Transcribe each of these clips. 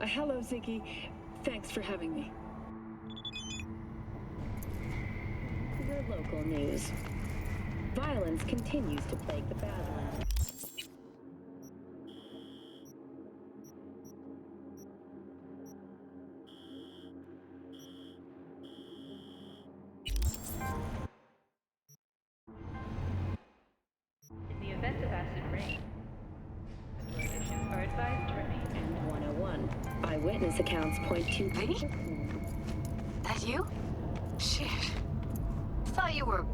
Hello, Ziggy. Thanks for having me. Your local news. Violence continues to plague the Badlands. In the event of acid rain, conditions are advised to remain. And 101. Eyewitness accounts point to... Vinny? That you? Shit. Thought you were...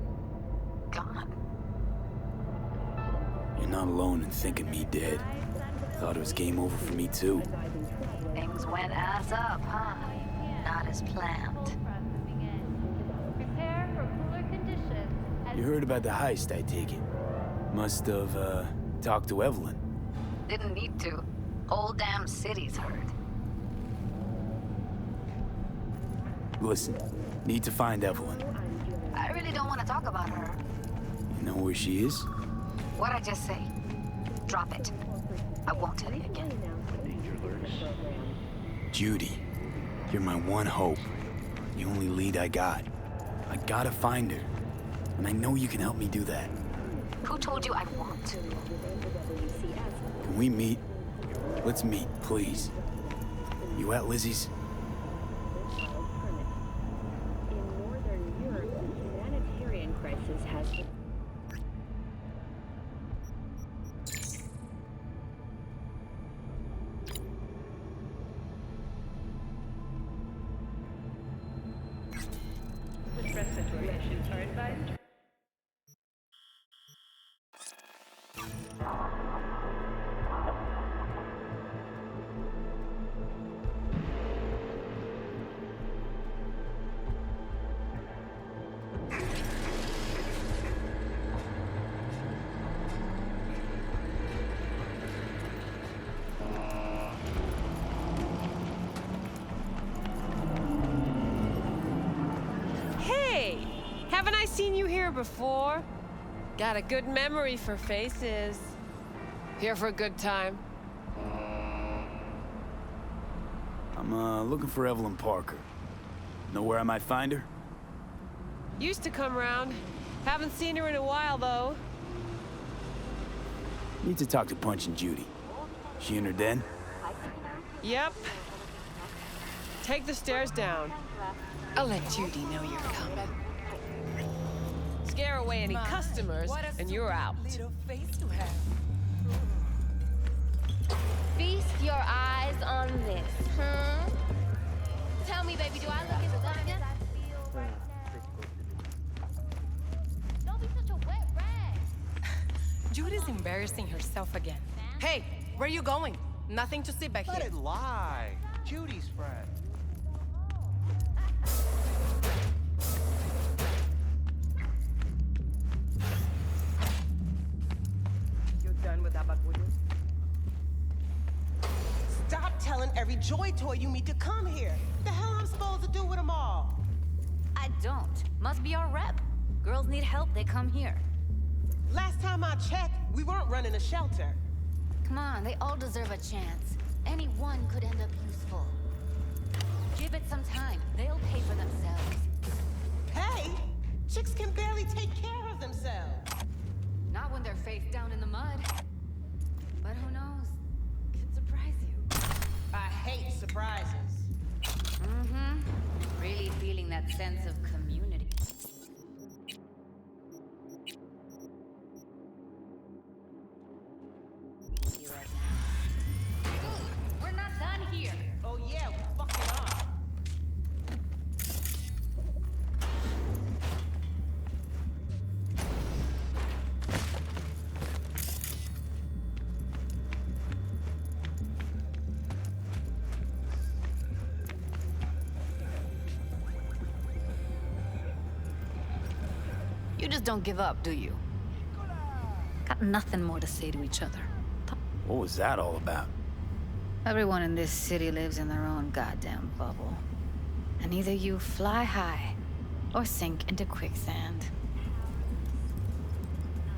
gone. You're not alone in thinking me dead. Thought it was game over for me too. Things went ass up, huh? Not as planned. Prepare for cooler conditions. You heard about the heist, I take it. Must have, talked to Evelyn. Didn't need to. Whole damn city's heard. Listen, need to find Evelyn. I really don't want to talk about her. You know where she is? What'd I just say? Drop it. I won't tell you again. Danger lurks. Judy, you're my one hope. The only lead I got. I gotta find her. And I know you can help me do that. Who told you I won't? Can we meet? Let's meet, please. You at Lizzie's? In Northern Europe, the humanitarian crisis has... With respiratory issues are advised. Hey! Haven't I seen you here before? Got a good memory for faces. Here for a good time. I'm, looking for Evelyn Parker. Know where I might find her? Used to come round. Haven't seen her in a while, though. Need to talk to Punch and Judy. She in her den? Yep. Take the stairs down. I'll let Judy know you're coming. Scare away any customers, and you're out. Feast your eyes on this, huh? Tell me, baby, do I look as good as I feel right now? Don't be such a wet rag. Judy's embarrassing herself again. Hey, where are you going? Nothing to see back Let here. it lie. Judy's friend. You done with that bagulho? Stop telling every joy toy you meet to come here. The hell I'm supposed to do with them all? I don't. Must be our rep. Girls need help, they come here. Last time I checked, we weren't running a shelter. Come on, they all deserve a chance. Anyone could end up useful. Give it some time. They'll pay for themselves. Hey, chicks can barely take care of themselves. Not when they're face down in the mud. But who knows? Could surprise you. I hate surprises. Mm-hmm. Really feeling that sense of community. We're not done here. Oh yeah, we fucking are. You just don't give up, do you? Got nothing more to say to each other. What was that all about? Everyone in this city lives in their own goddamn bubble. And either you fly high or sink into quicksand.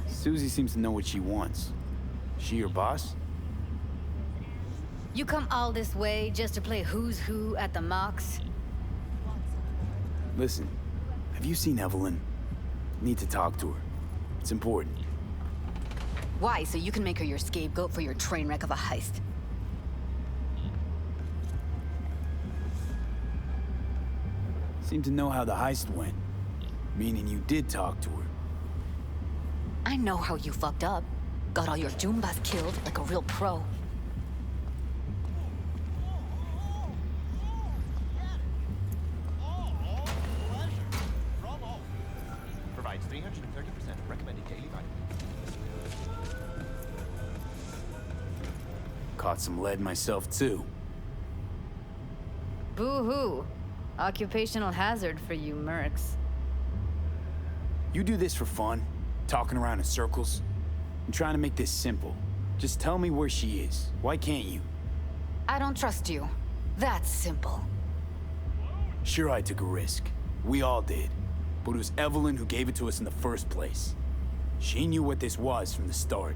Susie seems to know what she wants. She your boss? You come all this way just to play who's who at the mocks? Listen, have you seen Evelyn? Need to talk to her. It's important. Why? So you can make her your scapegoat for your train wreck of a heist? Seem to know how the heist went. Meaning you did talk to her. I know how you fucked up. Got all your Joombas killed like a real pro. Provides 330% recommended daily vitamin. Caught some lead myself too. Boo-hoo. Occupational hazard for you mercs. You do this for fun? Talking around in circles? I'm trying to make this simple. Just tell me where she is. Why can't you? I don't trust you. That's simple. Sure, I took a risk. We all did. But it was Evelyn who gave it to us in the first place. She knew what this was from the start.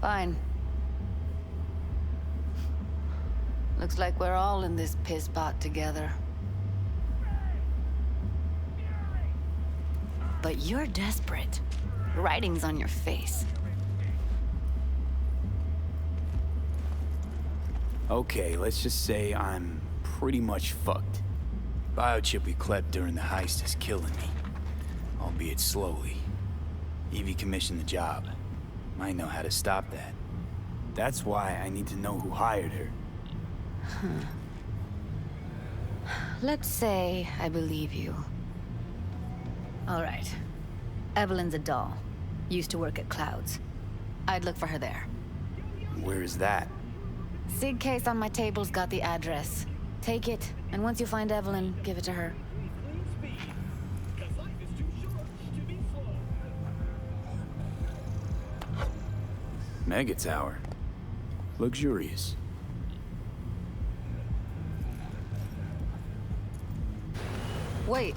Fine. Looks like we're all in this piss pot together. But you're desperate. Writing's on your face. Okay, let's just say I'm pretty much fucked. Biochip we clept during the heist is killing me. Albeit slowly. Evie commissioned the job. Might know how to stop that. That's why I need to know who hired her. Let's say I believe you. All right. Evelyn's a doll. Used to work at Clouds. I'd look for her there. Where is that? Sig case on my table's got the address. Take it, and once you find Evelyn, give it to her. Mega Tower. Luxurious. Wait.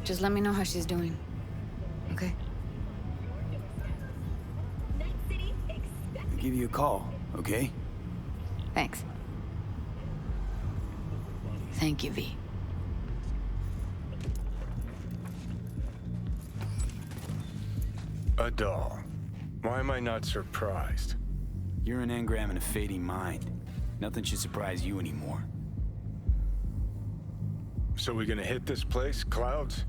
Just let me know how she's doing. Okay? I'll give you a call, okay? Thanks. Thank you, V. A doll. Why am I not surprised? You're an engram and a fading mind. Nothing should surprise you anymore. So we gonna hit this place, Clouds?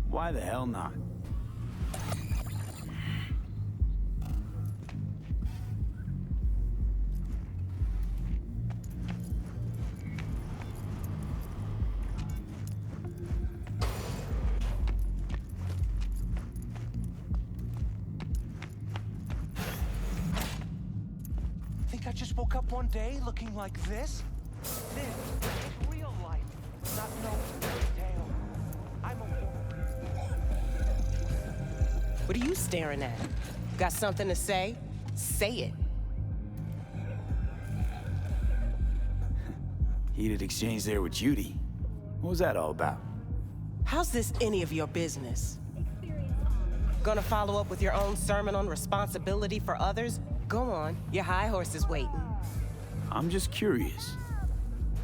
Why the hell not? Think I just woke up one day looking like this? This is real life, not no fairy tale. I'm a woman. What are you staring at? Got something to say? Say it. Heated exchange there with Judy. What was that all about? How's this any of your business? Gonna follow up with your own sermon on responsibility for others? Go on, your high horse is waiting. I'm just curious.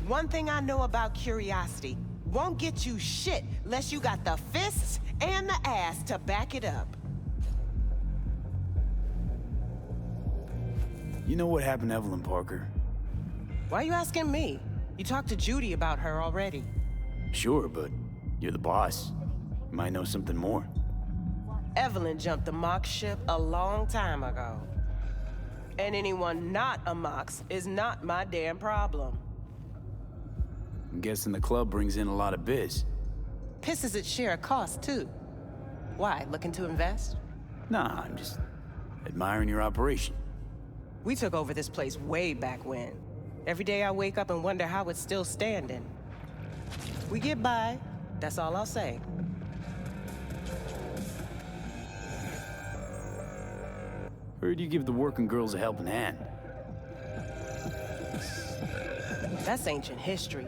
One thing I know about curiosity, won't get you shit unless you got the fists and the ass to back it up. You know what happened to Evelyn Parker? Why are you asking me? You talked to Judy about her already. Sure, but you're the boss. You might know something more. Evelyn jumped the Mox ship a long time ago. And anyone not a Mox is not my damn problem. I'm guessing the club brings in a lot of biz. Pisses its share of cost, too. Why, looking to invest? Nah, I'm just admiring your operation. We took over this place way back when. Every day I wake up and wonder how it's still standing. We get by, that's all I'll say. Heard you give the working girls a helping hand. That's ancient history.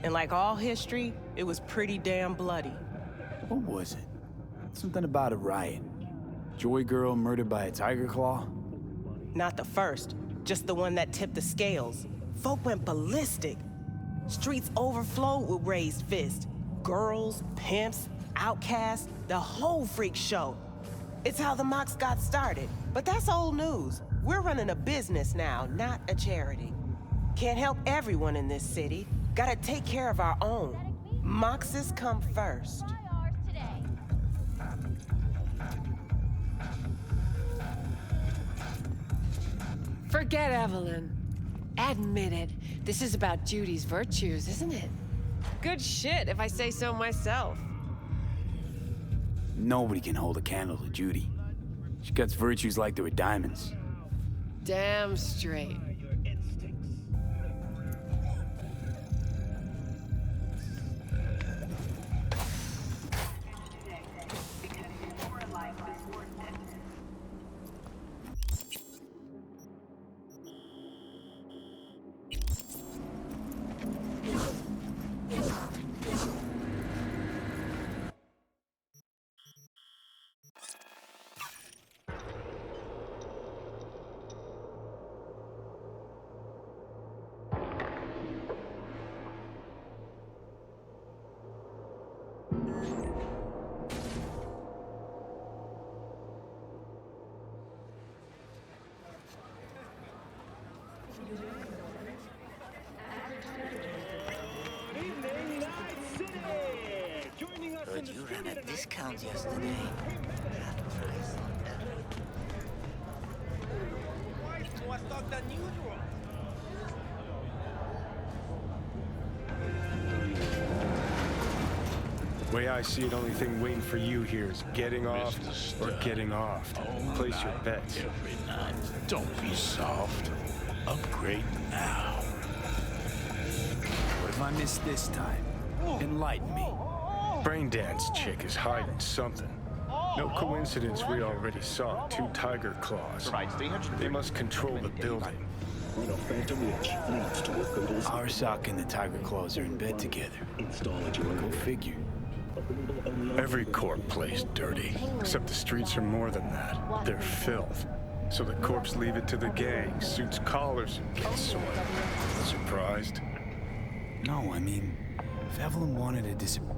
And like all history, it was pretty damn bloody. What was it? Something about a riot. Joy girl murdered by a tiger claw? Not the first, just the one that tipped the scales. Folk went ballistic. Streets overflowed with raised fists. Girls, pimps, outcasts, the whole freak show. It's how the mocks got started, but that's old news. We're running a business now, not a charity. Can't help everyone in this city. Gotta take care of our own. Moxes come first. Forget Evelyn. Admit it. This is about Judy's virtues, isn't it? Good shit, if I say so myself. Nobody can hold a candle to Judy. She cuts virtues like they were diamonds. Damn straight. Heard you ran a discount yesterday. More stock than usual. Way I see it, only thing waiting for you here is getting off or getting off. Place your bets. Every night. Don't be soft. Upgrade now. What if I miss this time? Enlighten me. Braindance chick is hiding something. No coincidence we already saw 2 tiger claws. They must control the building. Arasaka and the Tiger Claws are in bed together. Go figure. Every corp plays dirty, except the streets are more than that. They're filth. So the corps leave it to the gang, suits collars, and gets soiled. Surprised? No, I mean, if Evelyn wanted to disappear.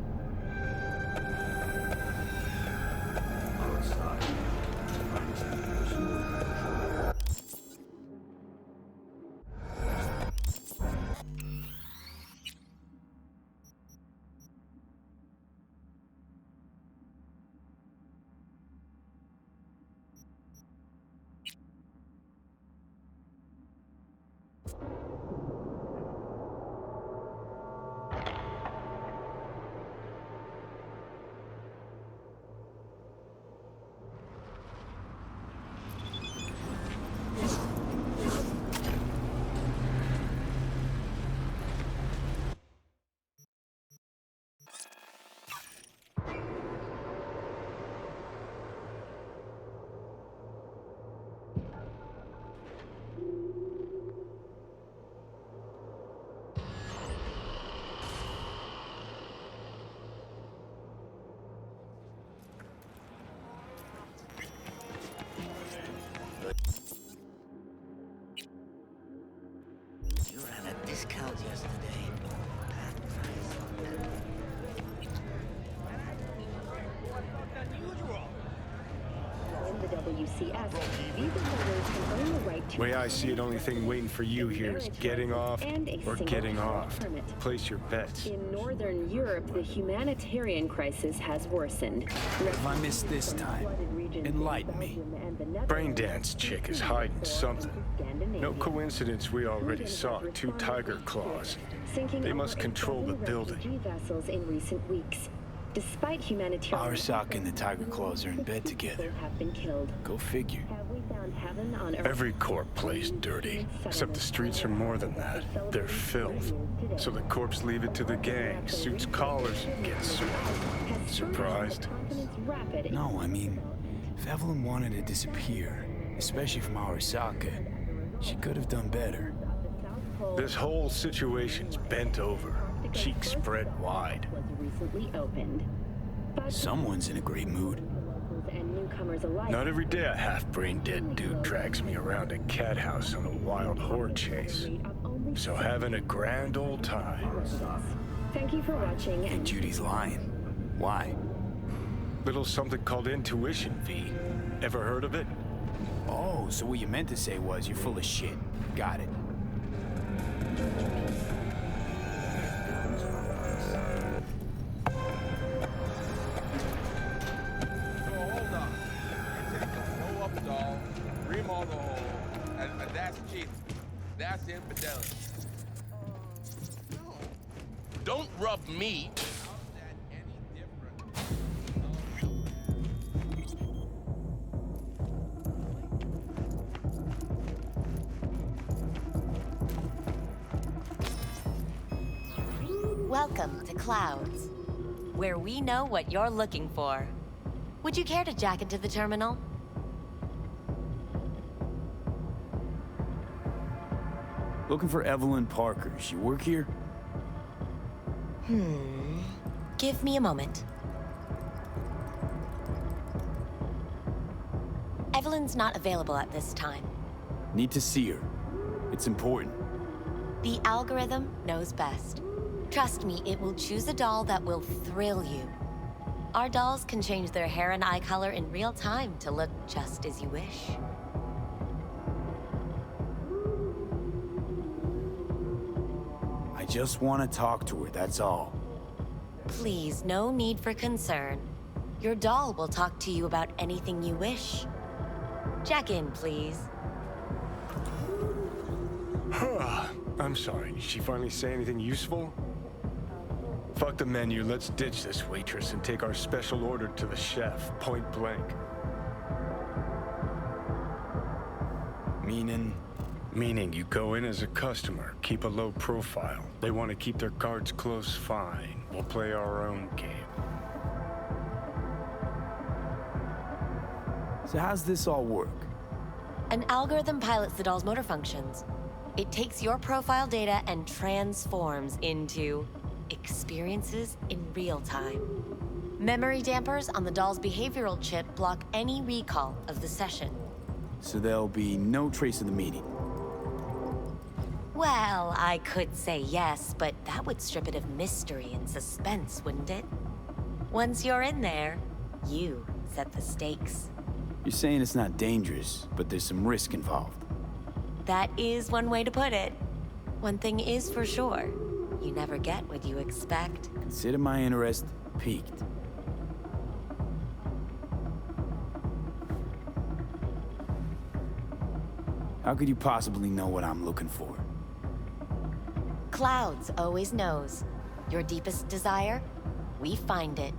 You ran a discount yesterday. In the WCS, visa holders can earn the right to Way I see it, only thing waiting for you here is getting off or getting off. Place your bets. In Northern Europe, the humanitarian crisis has worsened. If I miss this time, enlighten me. Braindance chick is hiding something. No coincidence we already saw 2 tiger claws. They must control the building. Vessels in recent weeks. Despite humanitarian Arasaka and the Tiger Claws are in bed together. Have been killed. Go figure. Have we found heaven on earth? Every corp plays dirty, except the streets are more more than that. They're filth. So the corps leave it to the gang, suits collars, and gets soiled. Surprised? No, I mean, if Evelyn wanted to disappear, especially from Arasaka, she could have done better. This whole situation's bent over, cheeks spread wide. Recently opened. Someone's in a great mood. And new newcomers alike. Not every day a half-brain dead dude drags me around a cat house on a wild horde chase. So having a grand old time. Thank you for watching. And Judy's lying. Why? Little something called intuition, V. Ever heard of it? Oh, so what you meant to say was you're full of shit. Got it. That's infidelity. No. Don't rub me. Welcome to Clouds, where we know what you're looking for. Would you care to jack into the terminal? Looking for Evelyn Parker. She work here? Give me a moment. Evelyn's not available at this time. Need to see her. It's important. The algorithm knows best. Trust me, it will choose a doll that will thrill you. Our dolls can change their hair and eye color in real time to look just as you wish. I just want to talk to her, that's all. Please, no need for concern. Your doll will talk to you about anything you wish. Jack in, please. I'm sorry, did she finally say anything useful? Fuck the menu, let's ditch this waitress and take our special order to the chef, point blank. Meaning? Meaning you go in as a customer, keep a low profile. They want to keep their cards close, fine. We'll play our own game. So how's this all work? An algorithm pilots the doll's motor functions. It takes your profile data and transforms into experiences in real time. Memory dampers on the doll's behavioral chip block any recall of the session. So there'll be no trace of the meeting. Well, I could say yes, but that would strip it of mystery and suspense, wouldn't it? Once you're in there, you set the stakes. You're saying it's not dangerous, but there's some risk involved. That is one way to put it. One thing is for sure, you never get what you expect. Consider my interest piqued. How could you possibly know what I'm looking for? Clouds always knows. Your deepest desire, we find it.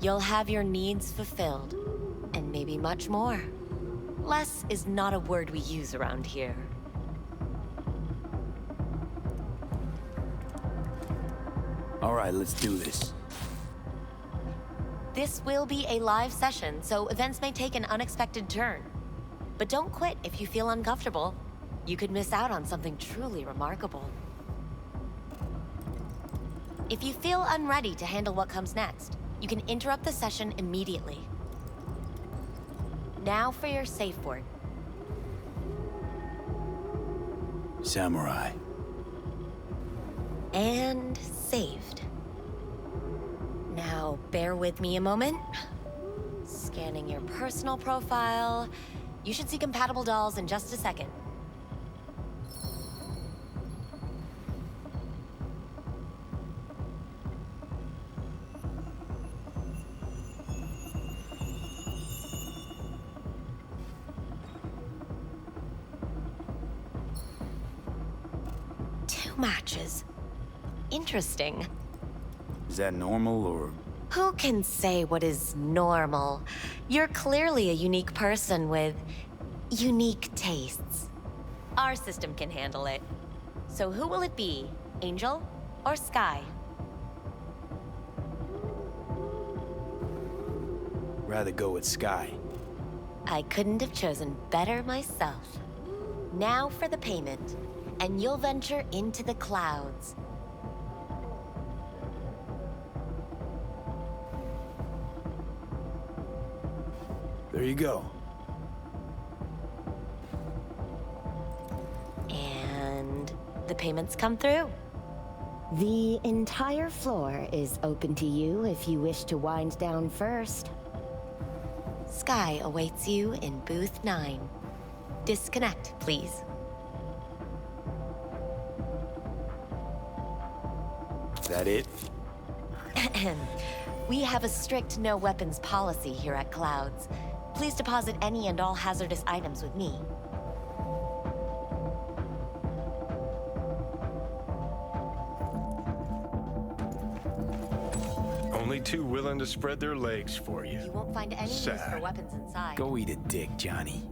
You'll have your needs fulfilled, and maybe much more. Less is not a word we use around here. All right, let's do this. This will be a live session, so events may take an unexpected turn. But don't quit if you feel uncomfortable. You could miss out on something truly remarkable. If you feel unready to handle what comes next, you can interrupt the session immediately. Now for your safe word. Samurai. And saved. Now, bear with me a moment. Scanning your personal profile. You should see compatible dolls in just a second. Two matches. Interesting. Is that normal, or...? Who can say what is normal? You're clearly a unique person with unique tastes. Our system can handle it. So who will it be? Angel or Sky? Rather go with Sky. I couldn't have chosen better myself. Now for the payment, and you'll venture into the clouds. There you go. And the payments come through. The entire floor is open to you if you wish to wind down first. Sky awaits you in booth 9. Disconnect, please. Is that it? We have a strict no weapons policy here at Clouds. Please deposit any and all hazardous items with me. Only two willing to spread their legs for you. You won't find any use for Sad. weapons inside. Go eat a dick, Johnny.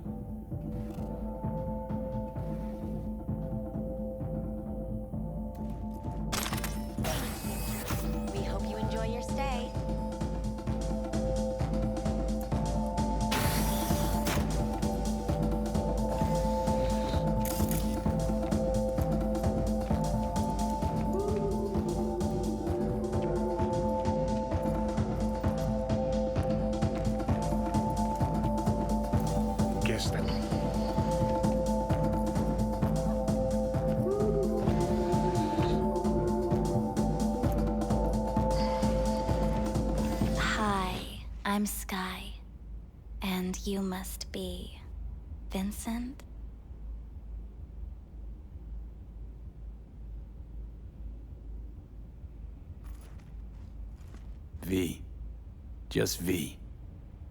We hope you enjoy your stay. Guess that. Hi, I'm Sky. And you must be Vincent? V. Just V.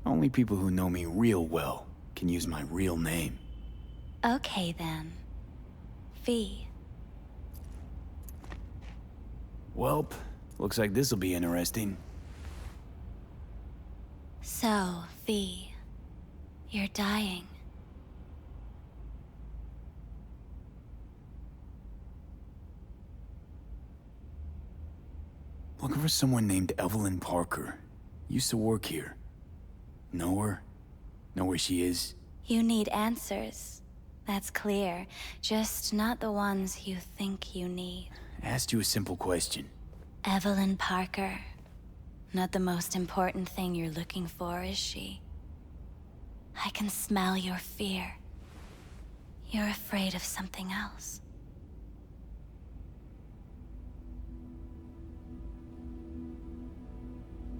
Only people who know me real well can use my real name. Okay then. V. Welp, looks like this'll be interesting. So, V, you're dying. Looking for someone named Evelyn Parker. Used to work here. Know her? Know where she is? You need answers. That's clear. Just not the ones you think you need. Asked you a simple question. Evelyn Parker. Not the most important thing you're looking for, is she? I can smell your fear. You're afraid of something else.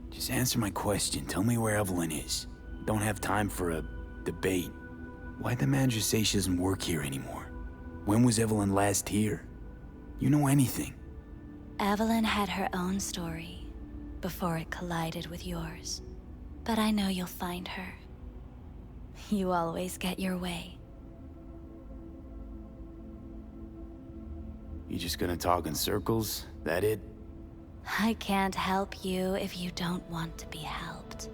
Just answer my question. Tell me where Evelyn is. Don't have time for a debate. Why'd the manager say she doesn't work here anymore? When was Evelyn last here? You know anything? Evelyn had her own story before it collided with yours. But I know you'll find her. You always get your way. You just gonna talk in circles? That it? I can't help you if you don't want to be helped.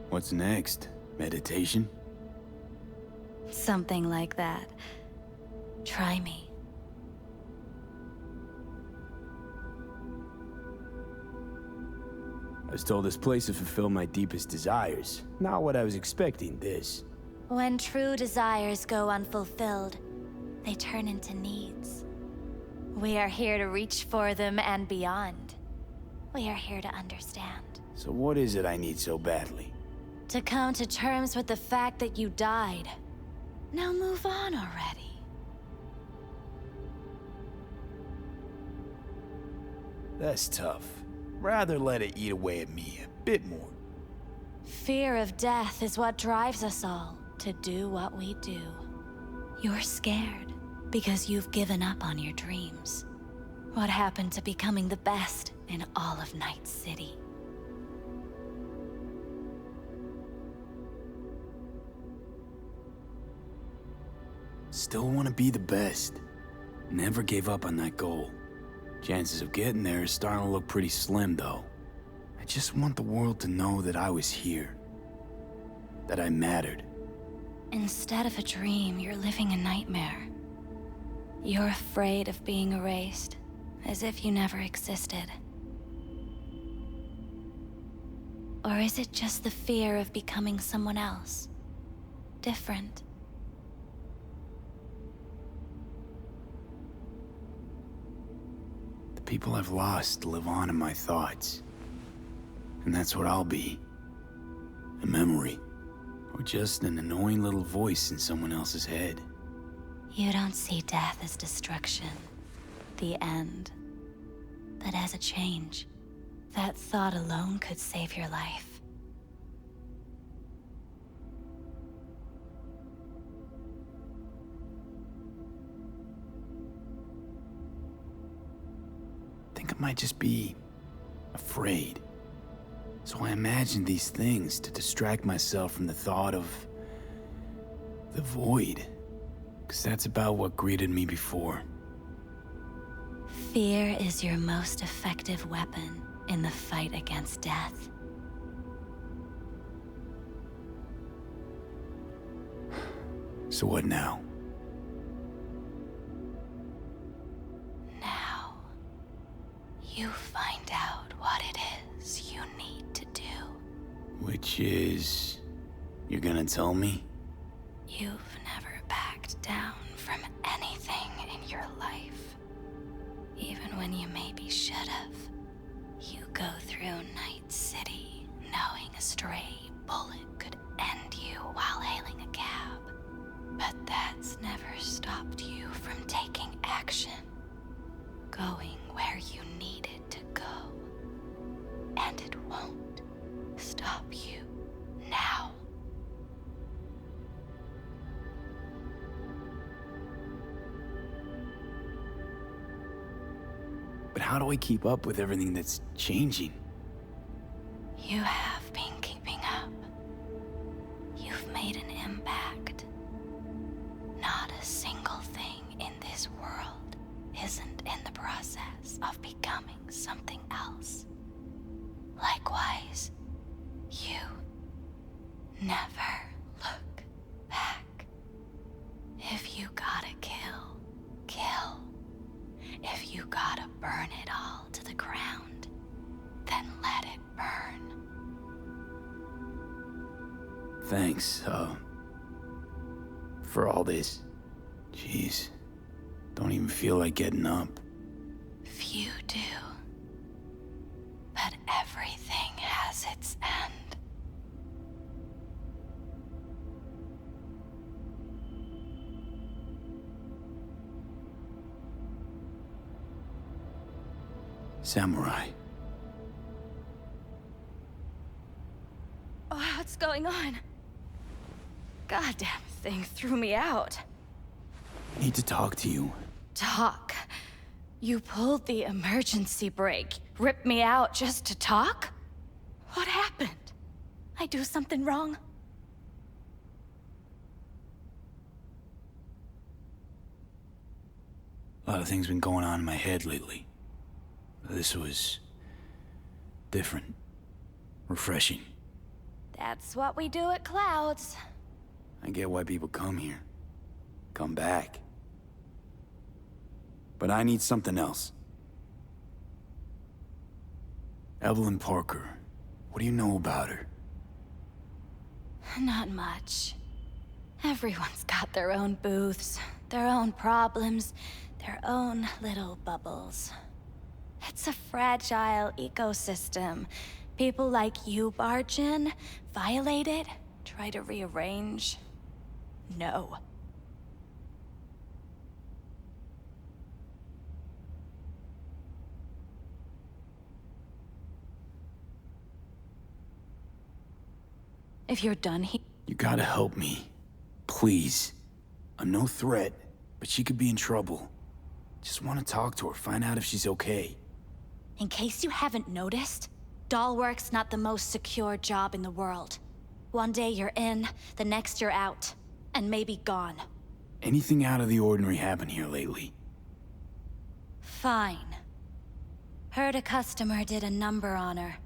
What's next? Meditation? Something like that. Try me. I was told this place would fulfill my deepest desires. Not what I was expecting, this. When true desires go unfulfilled, they turn into needs. We are here to reach for them and beyond. We are here to understand. So what is it I need so badly? To come to terms with the fact that you died. Now move on already. That's tough. Rather let it eat away at me a bit more. Fear of death is what drives us all to do what we do. You're scared because you've given up on your dreams. What happened to becoming the best in all of Night City? Still want to be the best. Never gave up on that goal. Chances of getting there is starting to look pretty slim, though. I just want the world to know that I was here. That I mattered. Instead of a dream, you're living a nightmare. You're afraid of being erased, as if you never existed. Or is it just the fear of becoming someone else? Different? The people I've lost live on in my thoughts. And that's what I'll be. A memory. Or Or just an annoying little voice in someone else's head? You don't see death as destruction, the end, but as a change. That thought alone could save your life. I think I might just be afraid. So I imagined these things to distract myself from the thought of the void. Because that's about what greeted me before. Fear is your most effective weapon in the fight against death. So what now? Now, you find out what it is you need to do. Which is... you're gonna tell me? You've never backed down from anything in your life. Even when you maybe should have. You go through Night City knowing a stray bullet could end you while hailing a cab. But that's never stopped you from taking action. Going where you needed to go. And it won't stop you now. But how do I keep up with everything that's changing? You have been keeping up. You've made an impact. Not a single thing in this world isn't in the process of becoming something else. Likewise, you never look back. If you gotta kill, kill. If you gotta burn it all to the ground, then let it burn. Thanks, for all this. Jeez, don't even feel like getting up. Few do. But everything has its end. Samurai. Oh, what's going on? Goddamn thing threw me out. I need to talk to you. Talk? You pulled the emergency brake, ripped me out just to talk? What happened? I do something wrong? A lot of things been going on in my head lately. This was... different. Refreshing. That's what we do at Clouds. I get why people come here. Come back. But I need something else. Evelyn Parker. What do you know about her? Not much. Everyone's got their own booths, their own problems, their own little bubbles. It's a fragile ecosystem. People like you barge in, violate it, try to rearrange. No. If you're done here... You gotta help me. Please. I'm no threat, but she could be in trouble. Just want to talk to her, find out if she's okay. In case you haven't noticed, Dollwork's not the most secure job in the world. One day you're in, the next you're out. And maybe gone. Anything out of the ordinary happen here lately? Fine. Heard a customer did a number on her.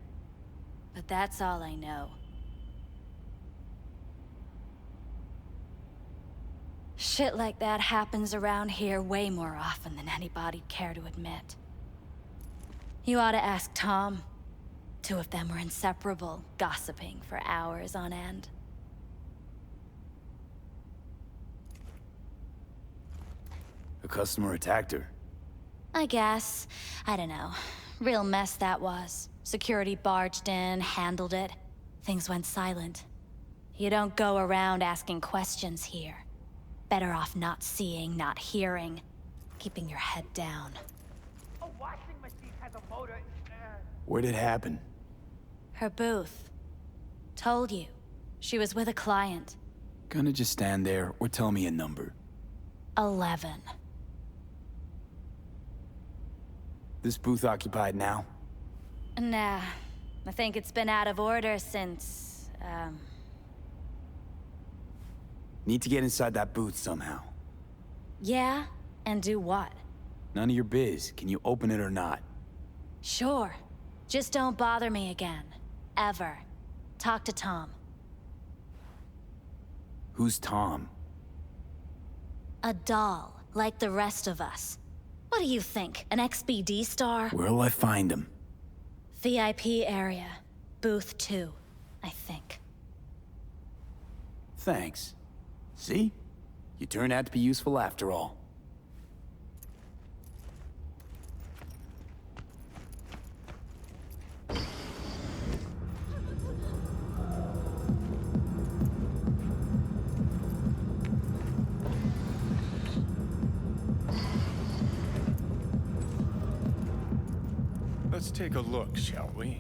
But that's all I know. Shit like that happens around here way more often than anybody'd care to admit. You ought to ask Tom. Two of them were inseparable, gossiping for hours on end. A customer attacked her. I guess. I don't know. Real mess that was. Security barged in, handled it. Things went silent. You don't go around asking questions here. Better off not seeing, not hearing. Keeping your head down. A washing machine has a motor. Where'd it happen? Her booth. Told you. She was with a client. Gonna just stand there or tell me a number. 11. This booth occupied now? Nah. I think it's been out of order since, Need to get inside that booth somehow. Yeah? And do what? None of your biz. Can you open it or not? Sure. Just don't bother me again. Ever. Talk to Tom. Who's Tom? A doll, like the rest of us. What do you think, an XBD star? Where'll I find him? VIP area. Booth 2, I think. Thanks. See? You turned out to be useful after all. Let's take a look, shall we?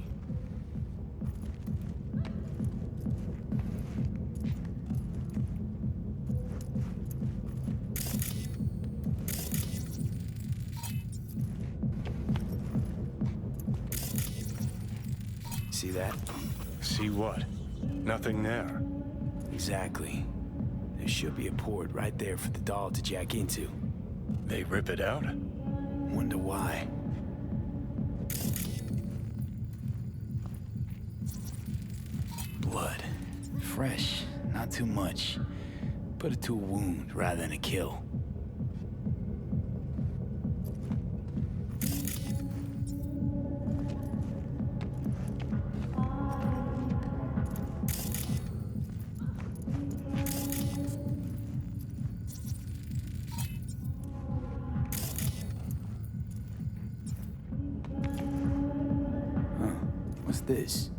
See that? See what? Nothing there. Exactly. There should be a port right there for the doll to jack into. They rip it out? Wonder why. Blood. Fresh. Not too much. Put it to a wound rather than a kill. What's this?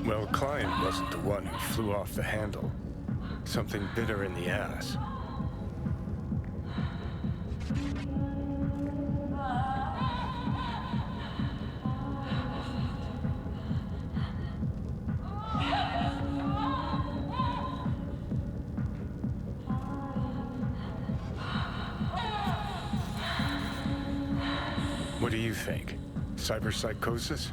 Well, Client wasn't the one who flew off the handle. Something bit her in the ass. What do you think? Cyberpsychosis?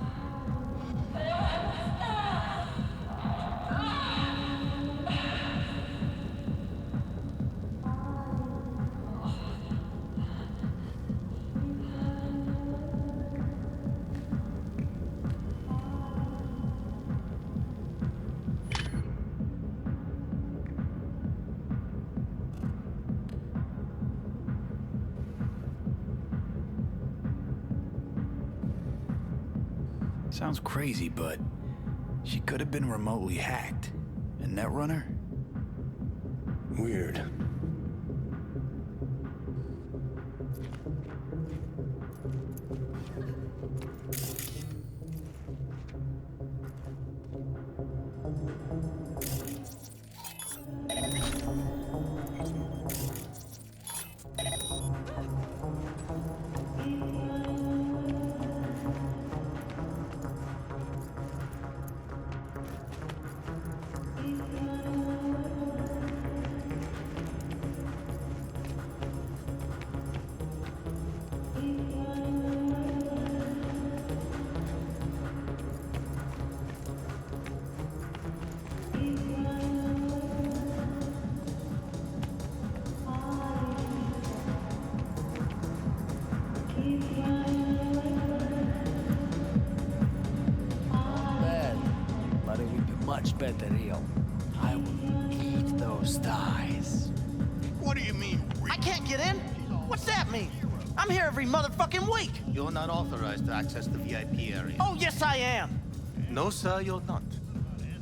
Sounds crazy, but she could have been remotely hacked. A netrunner? Weird. Much better, Rio. I will eat those thighs. What do you mean? I can't get in? What's that mean? I'm here every motherfucking week. You're not authorized to access the VIP area. Oh, yes, I am. No, sir, you're not.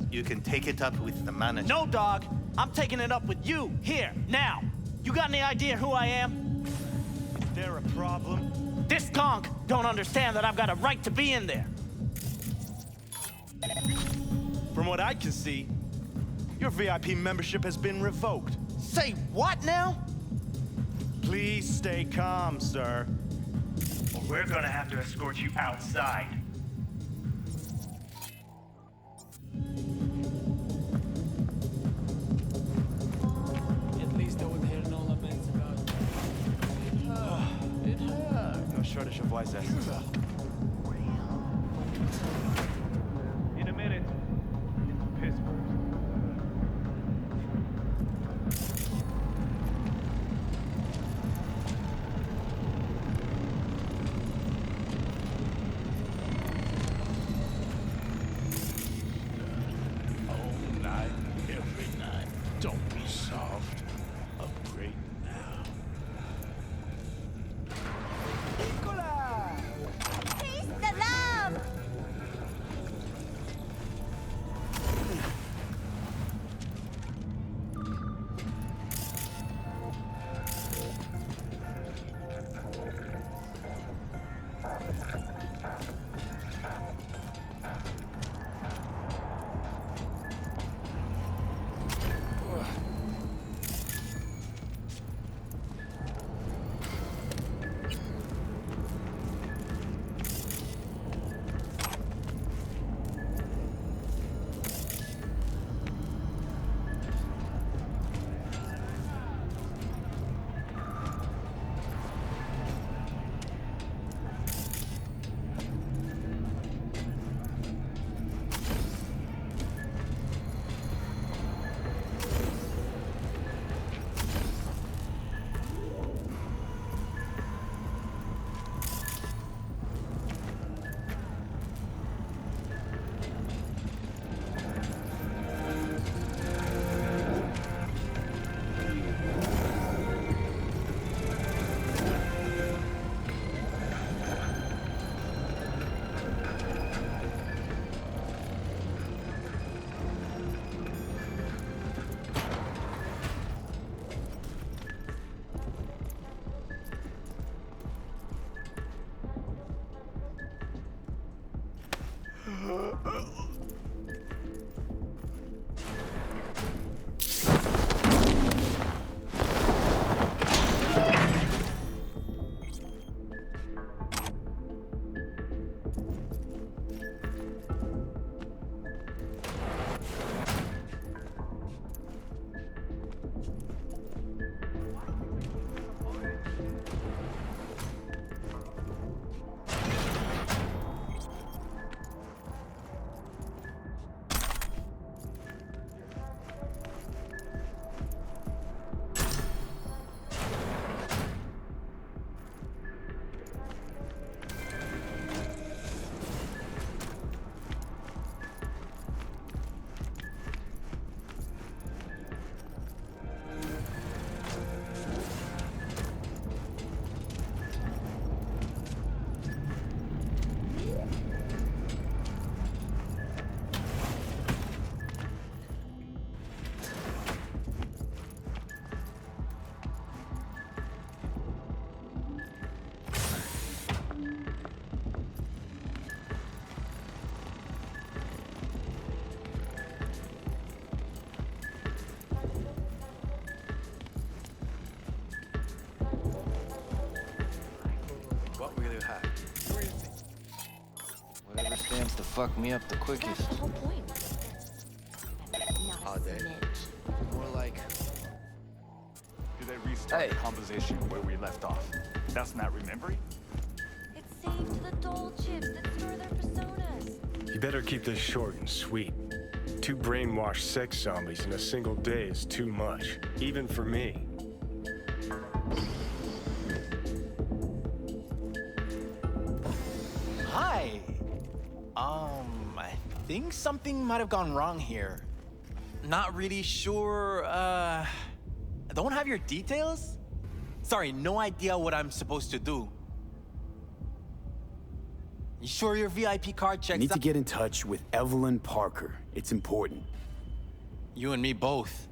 You can take it up with the manager. No, dog. I'm taking it up with you, here, now. You got any idea who I am? Is there a problem? This conk don't understand that I've got a right to be in there. From what I can see, your VIP membership has been revoked. Say what now? Please stay calm, sir. Or we're gonna have to escort you outside. At least I would hear no laments about it. No shortage of wise asses. In a minute, it's Pittsburgh. Don't be soft. Upgrade now. Taste the love! Whatever stands to fuck me up the quickest. That's the whole point. All day. More like... Do they restart the conversation where we left off? That's not remembering? It's saved the doll chips that store their personas. You better keep this short and sweet. 2 brainwashed sex zombies in a single day is too much, even for me. Hi. I think something might have gone wrong here. Not really sure, don't have your details? Sorry, no idea what I'm supposed to do. You sure your VIP card checks You need out? to get in touch with Evelyn Parker. It's important. You and me both.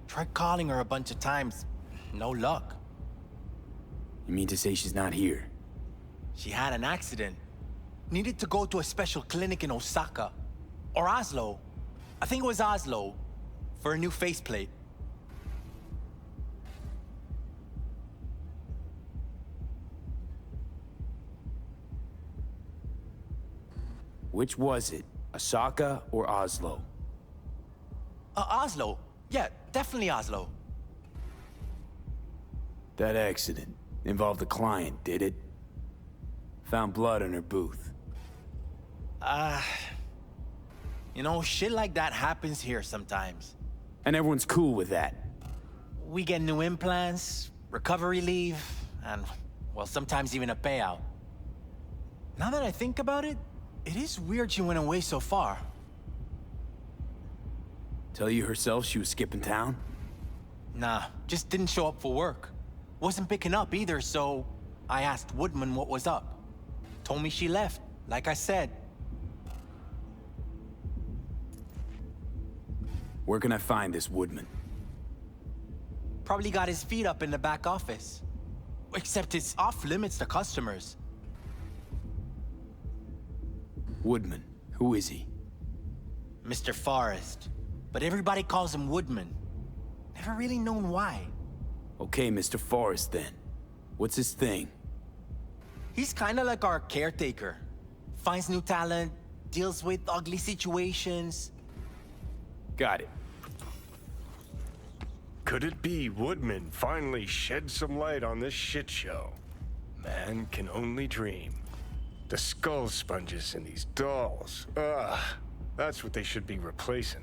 Tried calling her a bunch of times. No luck. You mean to say she's not here? She had an accident. Needed to go to a special clinic in Osaka. Or Oslo. I think it was Oslo. For a new faceplate. Which was it? Osaka or Oslo? Oslo. Yeah, definitely Oslo. That accident involved a client, did it? Found blood in her booth. You know, shit like that happens here sometimes. And everyone's cool with that. We get new implants, recovery leave, and, well, sometimes even a payout. Now that I think about it, it is weird she went away so far. Tell you herself she was skipping town? Nah, just didn't show up for work. Wasn't picking up either, so I asked Woodman what was up. Told me she left, like I said. Where can I find this Woodman? Probably got his feet up in the back office. Except it's off limits to customers. Woodman, who is he? Mr. Forrest. But everybody calls him Woodman. Never really known why. Okay, Mr. Forrest then. What's his thing? He's kinda like our caretaker. Finds new talent, deals with ugly situations. Got it. Could it be Woodman finally shed some light on this shit show? Man can only dream. The skull sponges in these dolls. Ugh. That's what they should be replacing.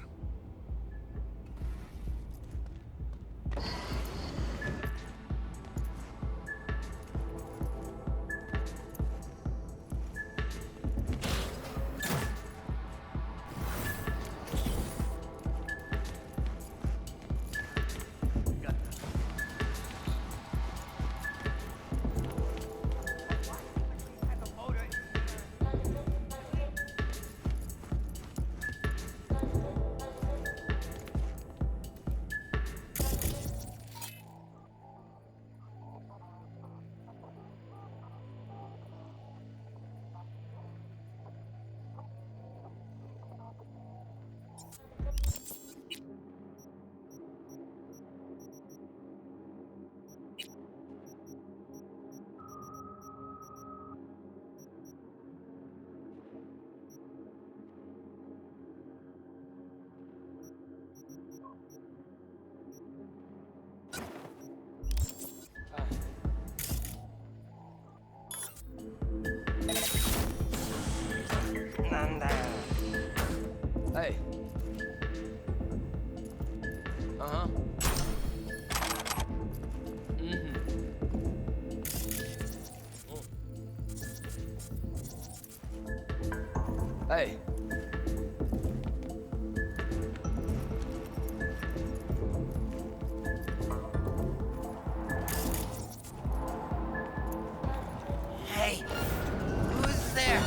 Hey. Uh-huh. Hey. Hey, who's there?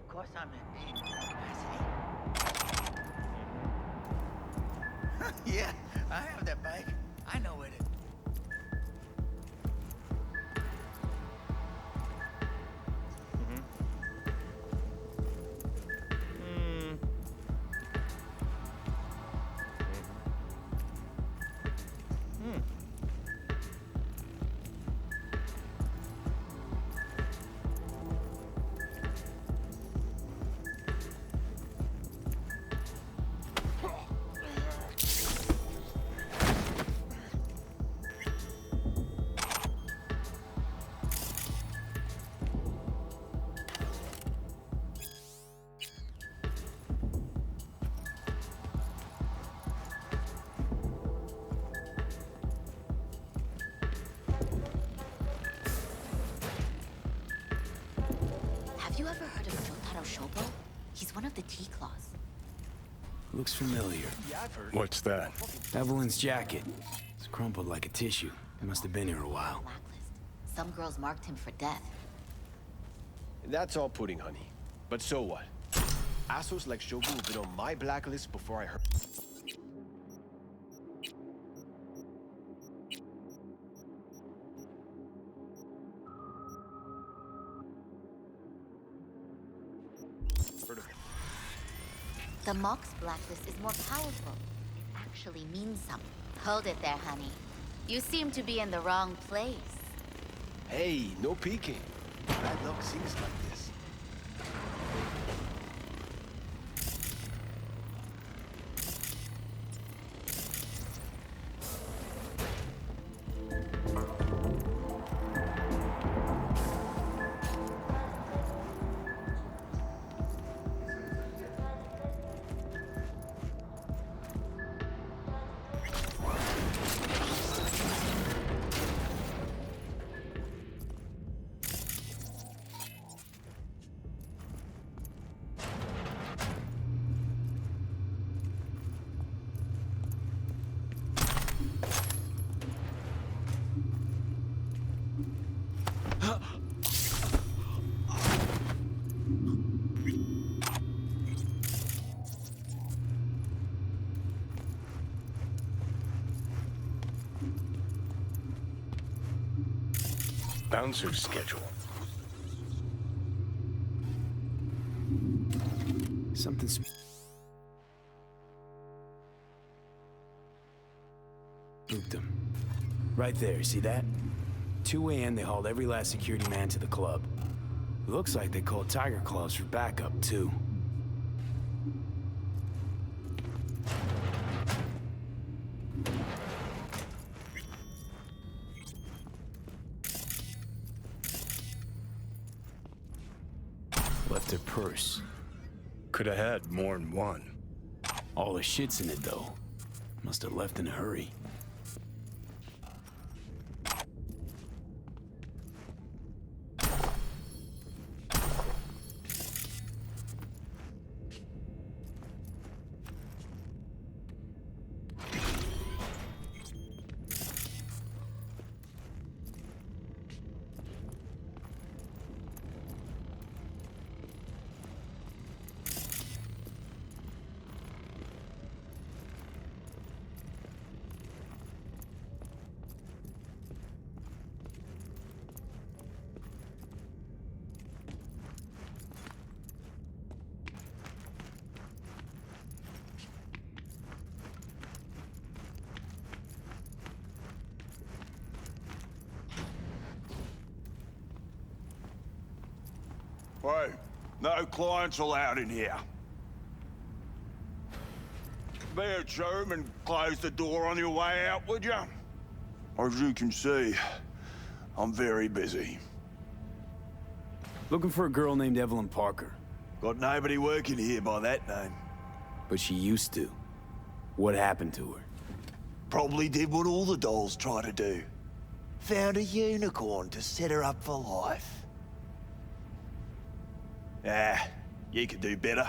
Of course I'm in capacity. Yeah, I have that bike. I know it. Shobo? He's one of the T-Claws. Looks familiar. What's that? Evelyn's jacket. It's crumpled like a tissue. He must have been here a while. Some girls marked him for death. That's all pudding, honey. But so what? Assholes like Shobu have been on my blacklist before I heard. The Mox blacklist is more powerful. It actually means something. Hold it there, honey. You seem to be in the wrong place. Hey, no peeking. Bad luck sings like this. Bouncer schedule. Something spooked him. Right there, see that? 2 a.m. they hauled every last security man to the club. Looks like they called Tiger Claws for backup, too. Left her purse. Could have had more than one. All the shit's in it, though. Must have left in a hurry. Hey, no clients allowed in here. Be a germ and close the door on your way out, would you? As you can see, I'm very busy. Looking for a girl named Evelyn Parker. Got nobody working here by that name. But she used to. What happened to her? Probably did what all the dolls try to do. Found a unicorn to set her up for life. Ah, you could do better.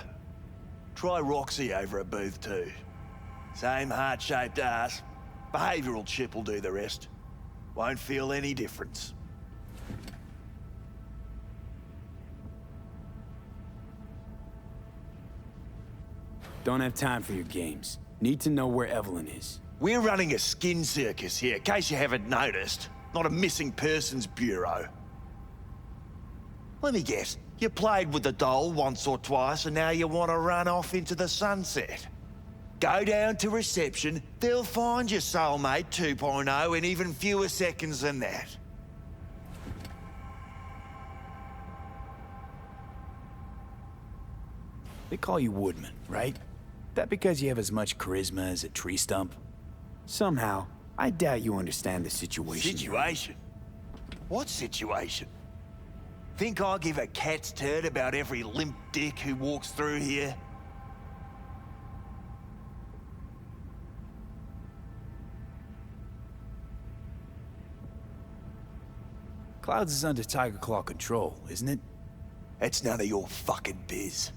Try Roxy over at Booth 2. Same heart-shaped ass. Behavioral chip will do the rest. Won't feel any difference. Don't have time for your games. Need to know where Evelyn is. We're running a skin circus here, in case you haven't noticed. Not a missing persons bureau. Let me guess. You played with the doll once or twice and now you want to run off into the sunset. Go down to reception, they'll find your soulmate 2.0 in even fewer seconds than that. They call you Woodman, right? That because you have as much charisma as a tree stump? Somehow, I doubt you understand the situation. Situation? What situation? Think I give a cat's turd about every limp dick who walks through here? Clouds is under Tiger Claw control, isn't it? It's none of your fucking biz.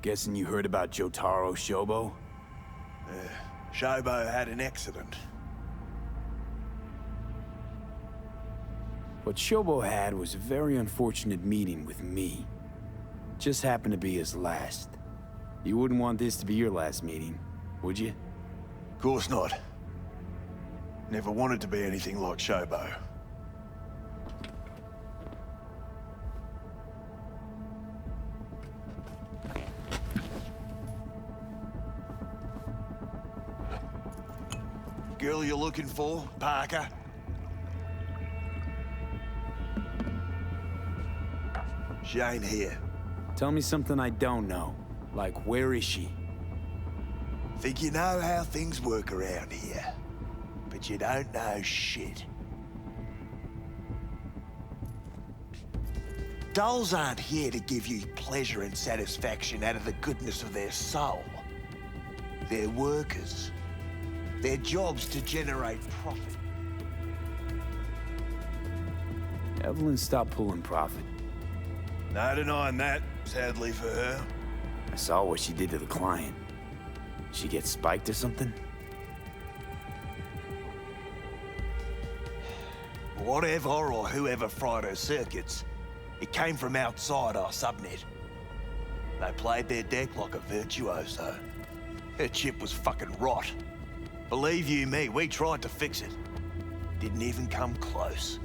Guessing you heard about Jotaro Shobo? Shobo had an accident. What Shobo had was a very unfortunate meeting with me. Just happened to be his last. You wouldn't want this to be your last meeting, would you? Of course not. Never wanted to be anything like Shobo. Girl you're looking for, Parker? She ain't here. Tell me something I don't know. Like, where is she? Think you know how things work around here. But you don't know shit. Dolls aren't here to give you pleasure and satisfaction out of the goodness of their soul. They're workers. Their job's to generate profit. Evelyn stopped pulling profit. No denying that, sadly for her. I saw what she did to the client. She get spiked or something? Whatever or whoever fried her circuits, it came from outside our subnet. They played their deck like a virtuoso. Her chip was fucking rot. Believe you me, we tried to fix it. Didn't even come close.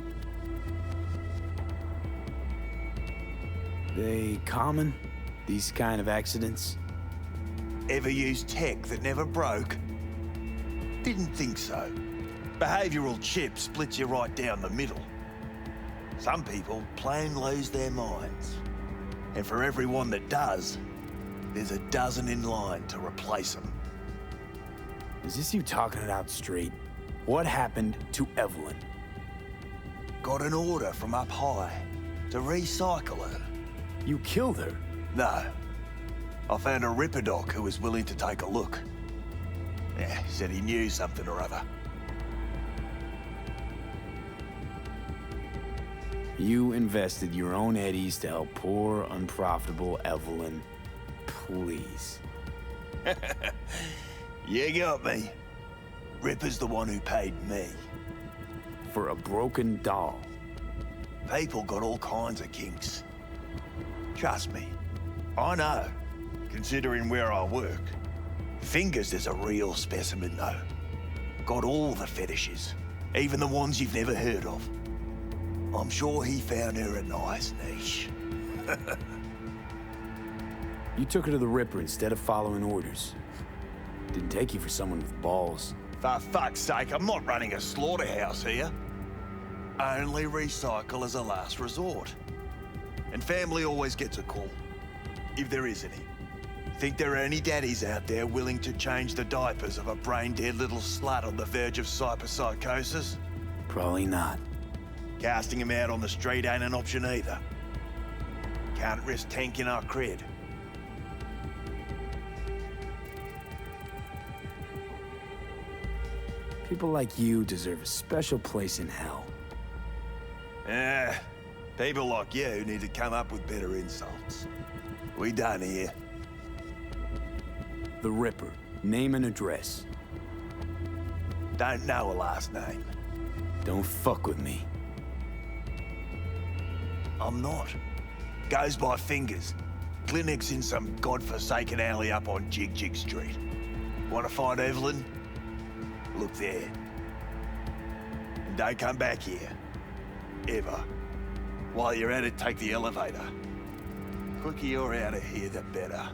They common? These kind of accidents? Ever used tech that never broke? Didn't think so. Behavioral chip splits you right down the middle. Some people plain lose their minds. And for everyone that does, there's a dozen in line to replace them. Is this you talking it out straight? What happened to Evelyn? Got an order from up high to recycle her. You killed her? No. I found a Ripper doc who was willing to take a look. Yeah, said he knew something or other. You invested your own eddies to help poor, unprofitable Evelyn. Please. You got me. Ripper's the one who paid me. For a broken doll. People got all kinds of kinks. Trust me, I know, considering where I work. Fingers is a real specimen, though. Got all the fetishes, even the ones you've never heard of. I'm sure he found her a nice niche. You took her to the Ripper instead of following orders. Didn't take you for someone with balls. For fuck's sake, I'm not running a slaughterhouse here. Only recycle as a last resort. And family always gets a call, if there is any. Think there are any daddies out there willing to change the diapers of a brain-dead little slut on the verge of cyberpsychosis? Probably not. Casting him out on the street ain't an option either. Can't risk tanking our cred. People like you deserve a special place in hell. People like you need to come up with better insults. We done here. The Ripper. Name and address. Don't know a last name. Don't fuck with me. I'm not. Goes by fingers. Clinic's in some godforsaken alley up on Jig Street. Want to find Evelyn? Look there. And don't come back here. Ever. While you're at it, take the elevator. Quicker you're out of here, the better.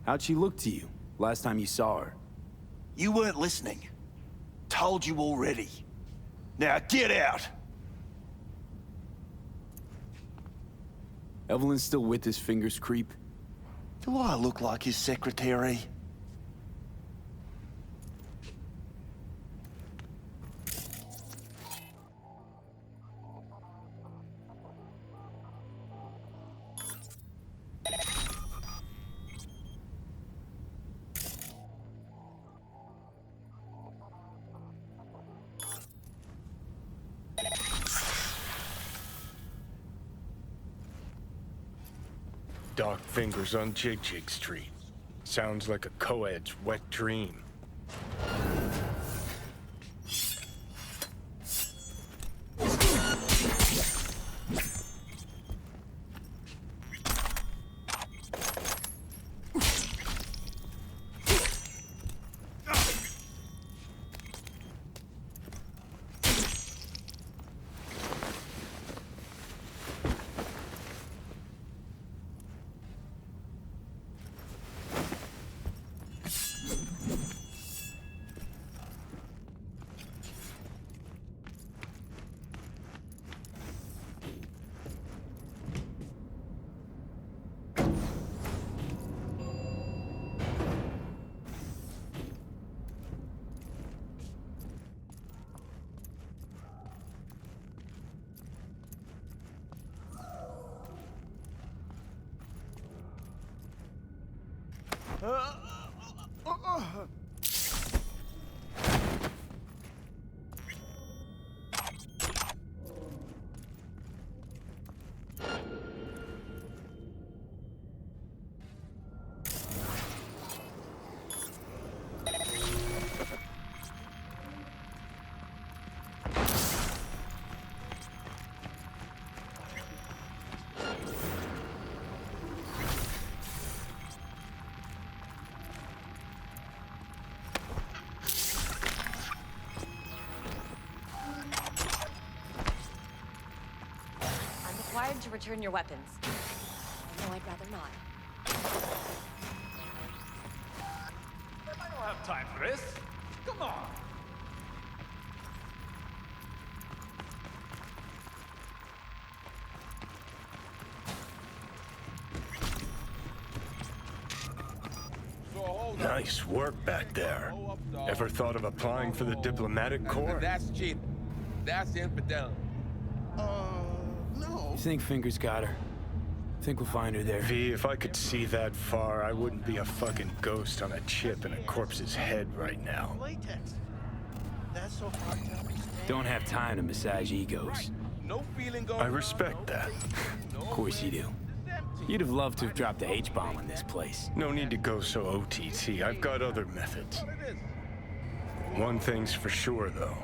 How'd she look to you, last time you saw her? You weren't listening. Told you already. Now get out! Evelyn's still with his fingers creep? Do I look like his secretary? Doc Fingers on Jig Jig Street. Sounds like a co-ed's wet dream. To return your weapons. No, I'd rather not. I don't have time for this. Come on. Nice work back there. Ever thought of applying for the diplomatic corps? That's cheap. That's infidel. You think Fingers got her? Think we'll find her there? V, if I could see that far, I wouldn't be a fucking ghost on a chip in a corpse's head right now. Latex. That's so hard to understand. Don't have time to massage egos. No feeling going I respect that. Of course you do. You'd have loved to have dropped the H-bomb on this place. No need to go so OTT. I've got other methods. One thing's for sure, though.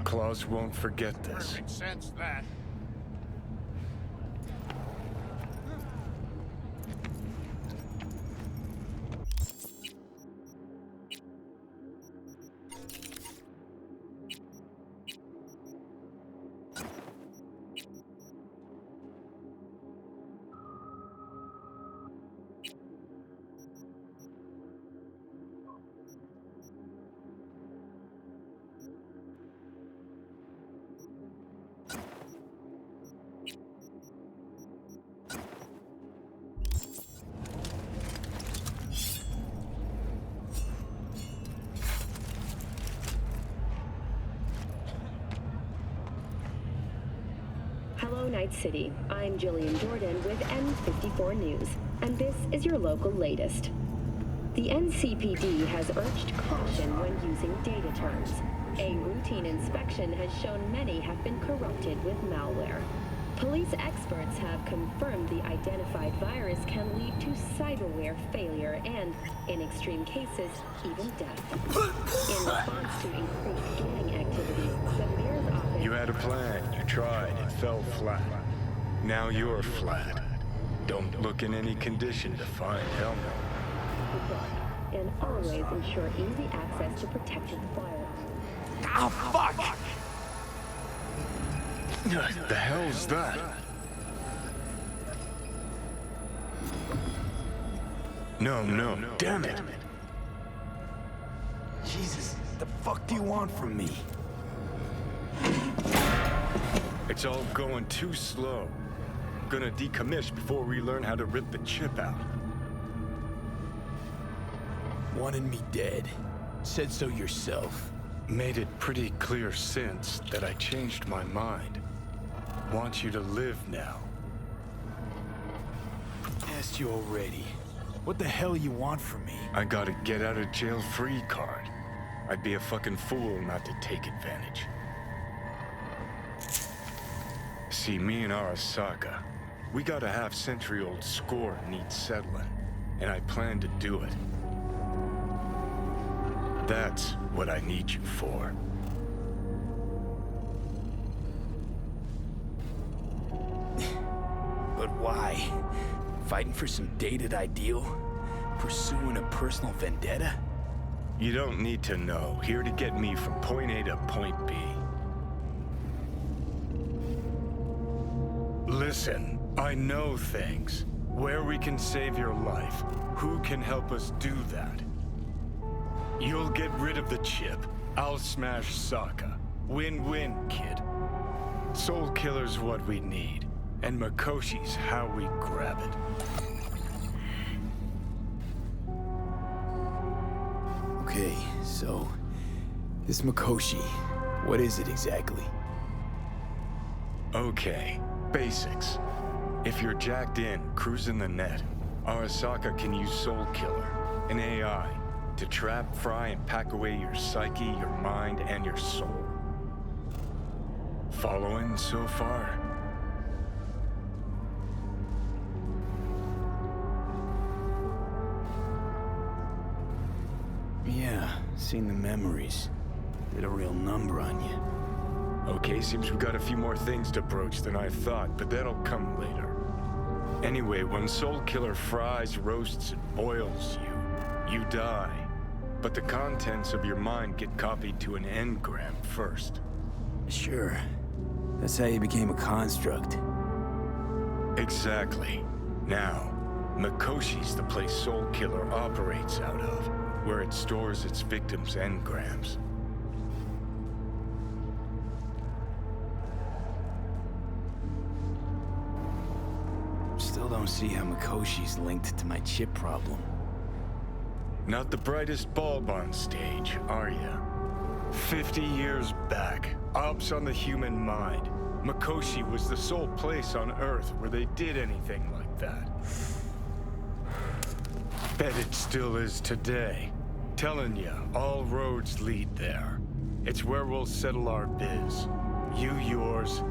Claus won't forget this. Perfect sense, that. Hello, Night City. I'm Jillian Jordan with N54 News, and this is your local latest. The NCPD has urged caution when using data terms. A routine inspection has shown many have been corrupted with malware. Police experts have confirmed the identified virus can lead to cyberware failure and, in extreme cases, even death. In response to increased gang activities, the mayor's office... You had a plan, you tried, it fell flat. Now you're flat. Don't look in any condition to find helmet. And always ensure easy access to protected firearms. Oh, fuck! The hell's that? No, damn it! Jesus, the fuck do you want from me? It's all going too slow. Gonna decommission before we learn how to rip the chip out. Wanted me dead. Said so yourself. Made it pretty clear since that I changed my mind. Want you to live now. Asked you already. What the hell you want from me? I got a get out of jail free card. I'd be a fucking fool not to take advantage. See, me and Arasaka, We got a half-century-old score needs settling, and I plan to do it. That's what I need you for. But why? Fighting for some dated ideal? Pursuing a personal vendetta? You don't need to know. Here to get me from point A to point B. Listen, I know things. Where we can save your life. Who can help us do that? You'll get rid of the chip. I'll smash Sokka. Win-win, kid. Soul Killer's what we need. And Mikoshi's how we grab it. Okay, so... this Mikoshi, what is it exactly? Okay, basics. If you're jacked in, cruising the net, Arasaka can use Soul Killer, an AI, to trap, fry, and pack away your psyche, your mind, and your soul. Following so far? Yeah, seen the memories. Did a real number on you. Okay, seems we got a few more things to broach than I thought, but that'll come later. Anyway, when Soul Killer fries, roasts, and boils you, you die. But the contents of your mind get copied to an engram first. Sure. That's how you became a construct. Exactly. Now, Mikoshi's the place Soul Killer operates out of, where it stores its victims' engrams. Still don't see how Mikoshi's linked to my chip problem. Not the brightest bulb on stage, are ya? 50 years back, ops on the human mind. Mikoshi was the sole place on Earth where they did anything like that. Bet it still is today. Telling ya, all roads lead there. It's where we'll settle our biz. You yours,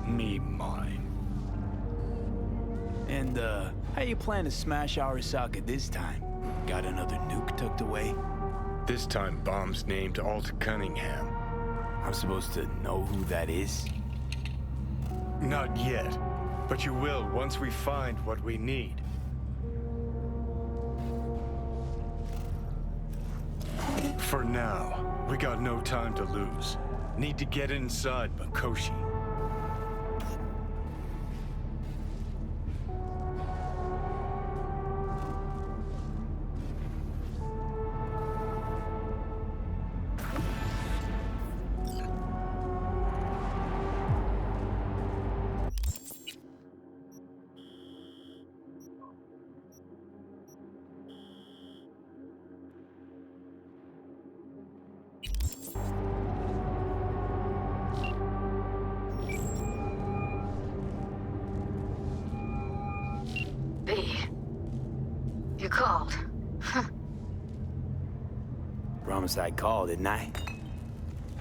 me mine. And, how you plan to smash Arasaka this time? Got another nuke tucked away? This time, bomb's named Alt Cunningham. I'm supposed to know who that is? Not yet, but you will once we find what we need. For now, we got no time to lose. Need to get inside Mikoshi. You called. Promise I'd call, didn't I?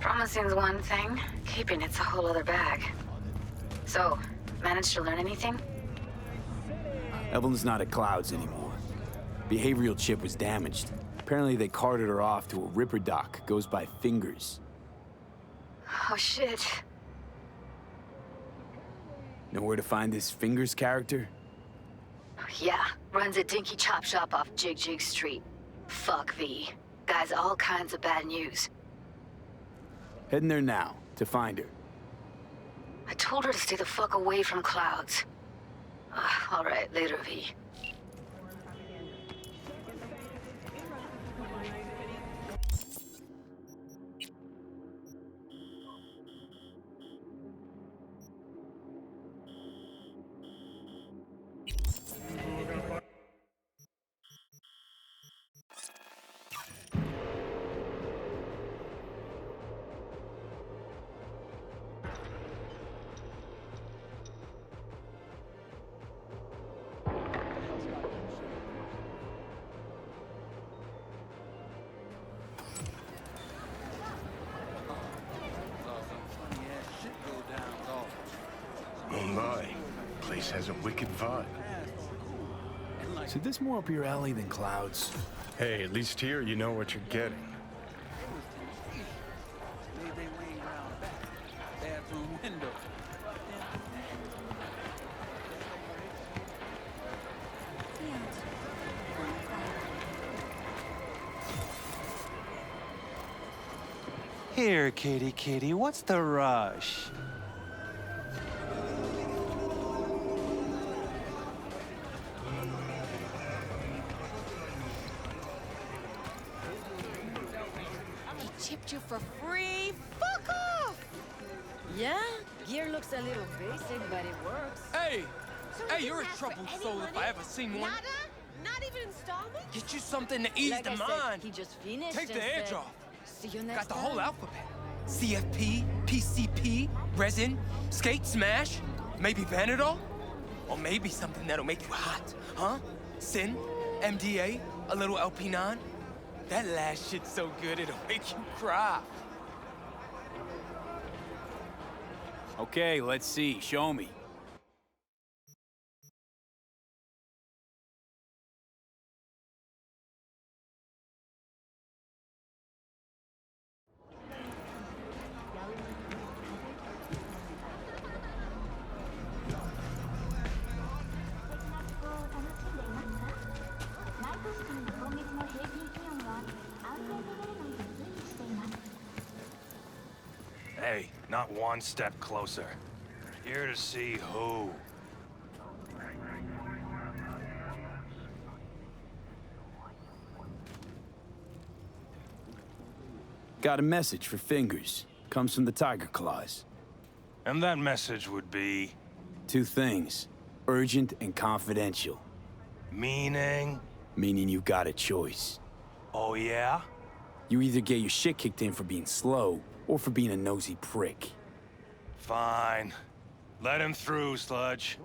Promising's one thing, keeping it's a whole other bag. So, managed to learn anything? Evelyn's not at Clouds anymore. Behavioral chip was damaged. Apparently they carted her off to a ripper dock. Goes by Fingers. Oh shit. Know where to find this Fingers character? Yeah, runs a dinky chop shop off Jig Jig Street. Fuck V. Guy's all kinds of bad news. Heading there now, to find her. I told her to stay the fuck away from Clouds. All right, later, V. place has a wicked vibe. So this more up your alley than Clouds? Hey, at least here you know what you're getting. Bathroom window. Here, kitty kitty, what's the rush? He chipped you for free? Fuck off! Yeah, gear looks a little basic, but it works. Hey! So Hey, you you're a didn't ask for troubled any soul money? if I ever seen one. Nada? Not even installments? Get you something to ease Like the I said, mind. he just finished Take the and edge said, off. "See you next Got the whole time." alphabet. CFP, PCP, resin, skate, smash, maybe Vanadol? Or maybe something that'll make you hot, huh? Sin, MDA, a little LP9? That last shit's so good it'll make you cry. Okay, let's see. Show me. Hey, not one step closer. Here to see who. Got a message for Fingers. Comes from the Tiger Claws. And that message would be... Two things. Urgent and confidential. Meaning? Meaning you got a choice. Oh, yeah? You either get your shit kicked in for being slow, or for being a nosy prick. Fine. Let him through, Sludge.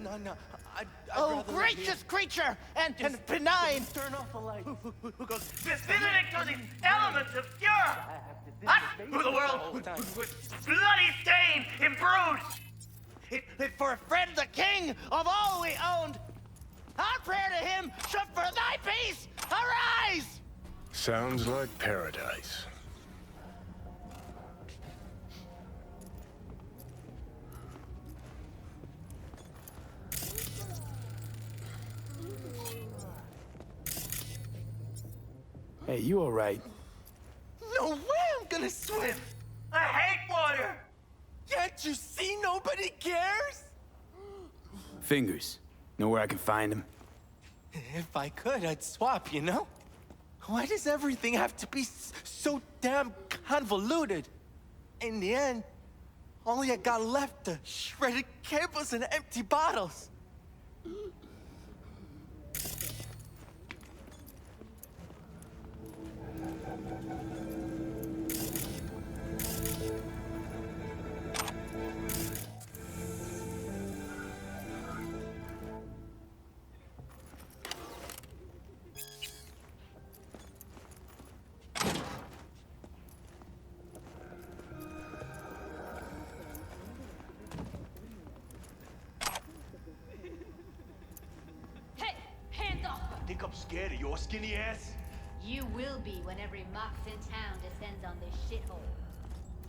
No, I'd Oh, rather gracious creature and benign! Turn off the light. Who goes visiting to the elements of pure! Us, who the world with bloody stain imbrued! It for a friend the king of all we owned! Our prayer to him should for thy peace arise! Sounds like paradise. Hey, you all right? No way I'm gonna swim! I hate water! Can't you see nobody cares? Fingers. Know where I can find him? If I could, I'd swap, you know? Why does everything have to be so damn convoluted? In the end, all I got left are shredded cables and empty bottles. Hey, hands off! Think I'm scared of your skinny ass? You will be when every Mox in town descends on this shithole.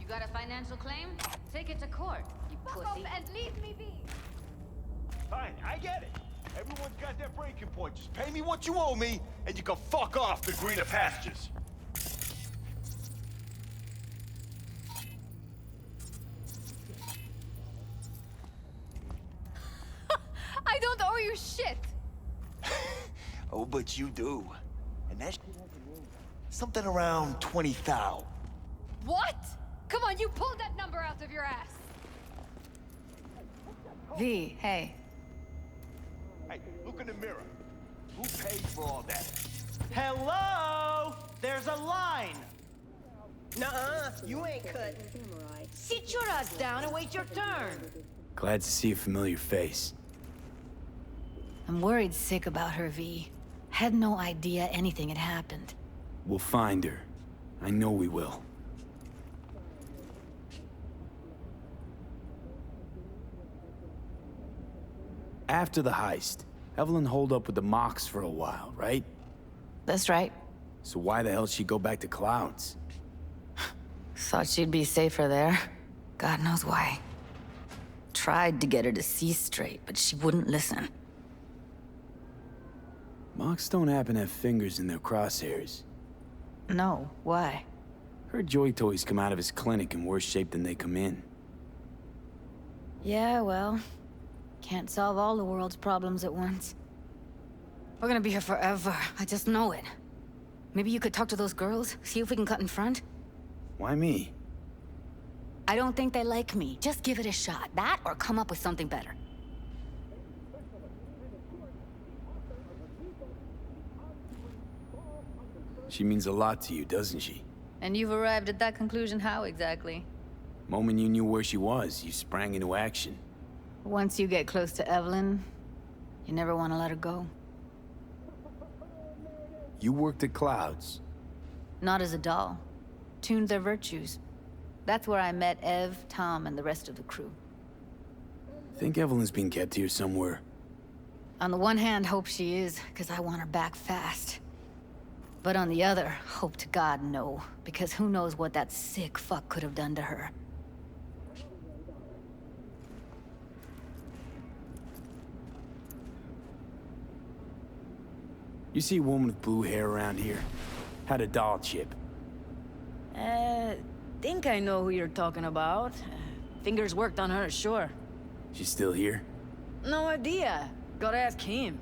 You got a financial claim? Take it to court, you pussy. and leave me be! Fine, I get it. Everyone's got their breaking point. Just pay me what you owe me, and you can fuck off to greener pastures. I don't owe you shit! Oh, but you do. And that's something around 20,000. What? Come on, you pulled that number out of your ass! V, hey. Hey, look in the mirror. Who paid for all that? Hello? There's a line! Nuh-uh, you ain't cutting. Sit your ass down and wait your turn. Glad to see a familiar face. I'm worried sick about her, V. Had no idea anything had happened. We'll find her. I know we will. After the heist, Evelyn holed up with the Mox for a while, right? That's right. So why the hell she go back to Clouds? Thought she'd be safer there. God knows why. Tried to get her to see straight, but she wouldn't listen. Mox don't happen to have fingers in their crosshairs. No, why? Her Joy Toys come out of his clinic in worse shape than they come in. Yeah, well, can't solve all the world's problems at once. We're gonna be here forever, I just know it. Maybe you could talk to those girls, see if we can cut in front? Why me? I don't think they like me. Just give it a shot. That, or come up with something better. She means a lot to you, doesn't she? And you've arrived at that conclusion how exactly? Moment you knew where she was, you sprang into action. Once you get close to Evelyn, you never want to let her go. You worked at Clouds. Not as a doll. Tuned their virtues. That's where I met Ev, Tom, and the rest of the crew. Think Evelyn's being kept here somewhere? On the one hand, hope she is, because I want her back fast. But on the other, hope to God no, because who knows what that sick fuck could have done to her. You see a woman with blue hair around here? Had a doll chip. Think I know who you're talking about. Fingers worked on her, sure. She's still here? No idea. Gotta ask him.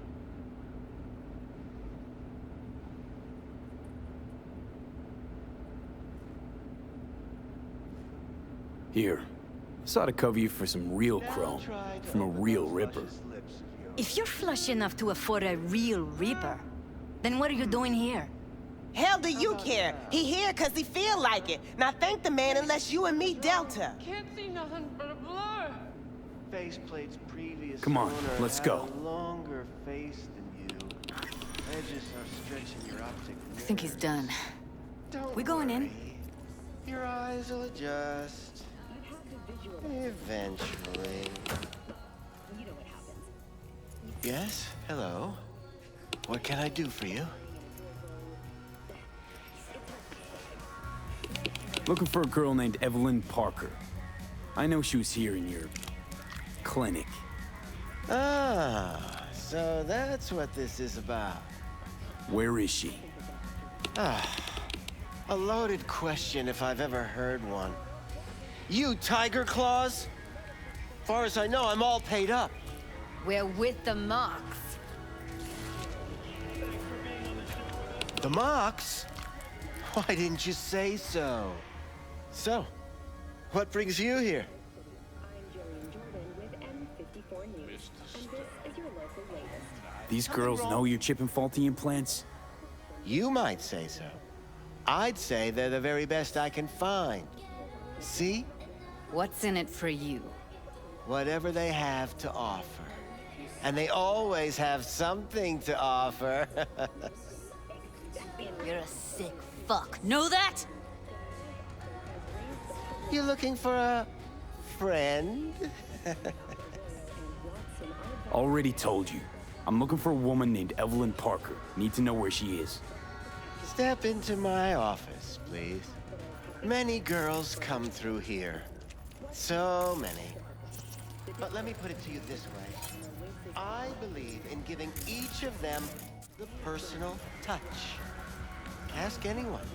Here. This ought to cover you for some real chrome. From a real Ripper. If you're flush enough to afford a real Reaper, then what are you doing here? Hell do you care? He here cause he feel like it. Now thank the man unless you and me Delta. Can't see nothing but a blur. Faceplate's previous Come on, owner let's had go. a longer face than you. Edges are stretching your optic I think he's done. Don't We going in? worry. Your eyes will adjust. Eventually. Yes? Hello? What can I do for you? Looking for a girl named Evelyn Parker. I know she was here in your clinic. Ah, so that's what this is about. Where is she? Ah, a loaded question if I've ever heard one. You Tiger Claws? Far as I know, I'm all paid up. We're with the Mox. The Mox? Why didn't you say so? So, what brings you here? These girls know you're chipping faulty implants? You might say so. I'd say they're the very best I can find. See? What's in it for you? Whatever they have to offer. And they always have something to offer. You're a sick fuck. Know that? You looking for a friend? Already told you. I'm looking for a woman named Evelyn Parker. Need to know where she is. Step into my office, please. Many girls come through here. So many. But let me put it to you this way. I believe in giving each of them the personal touch. Ask anyone.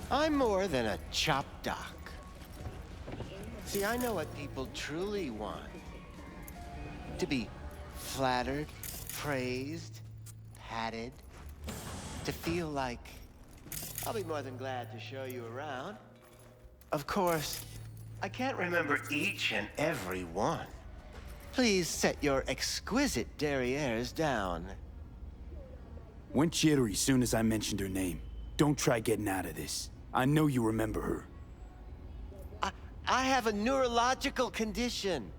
I'm more than a chop doc. See, I know what people truly want. To be flattered, praised, patted. To feel like I'll be more than glad to show you around. Of course, I can't remember each and every one. Please set your exquisite derrieres down. Went jittery soon as I mentioned her name. Don't try getting out of this. I know you remember her. I have a neurological condition.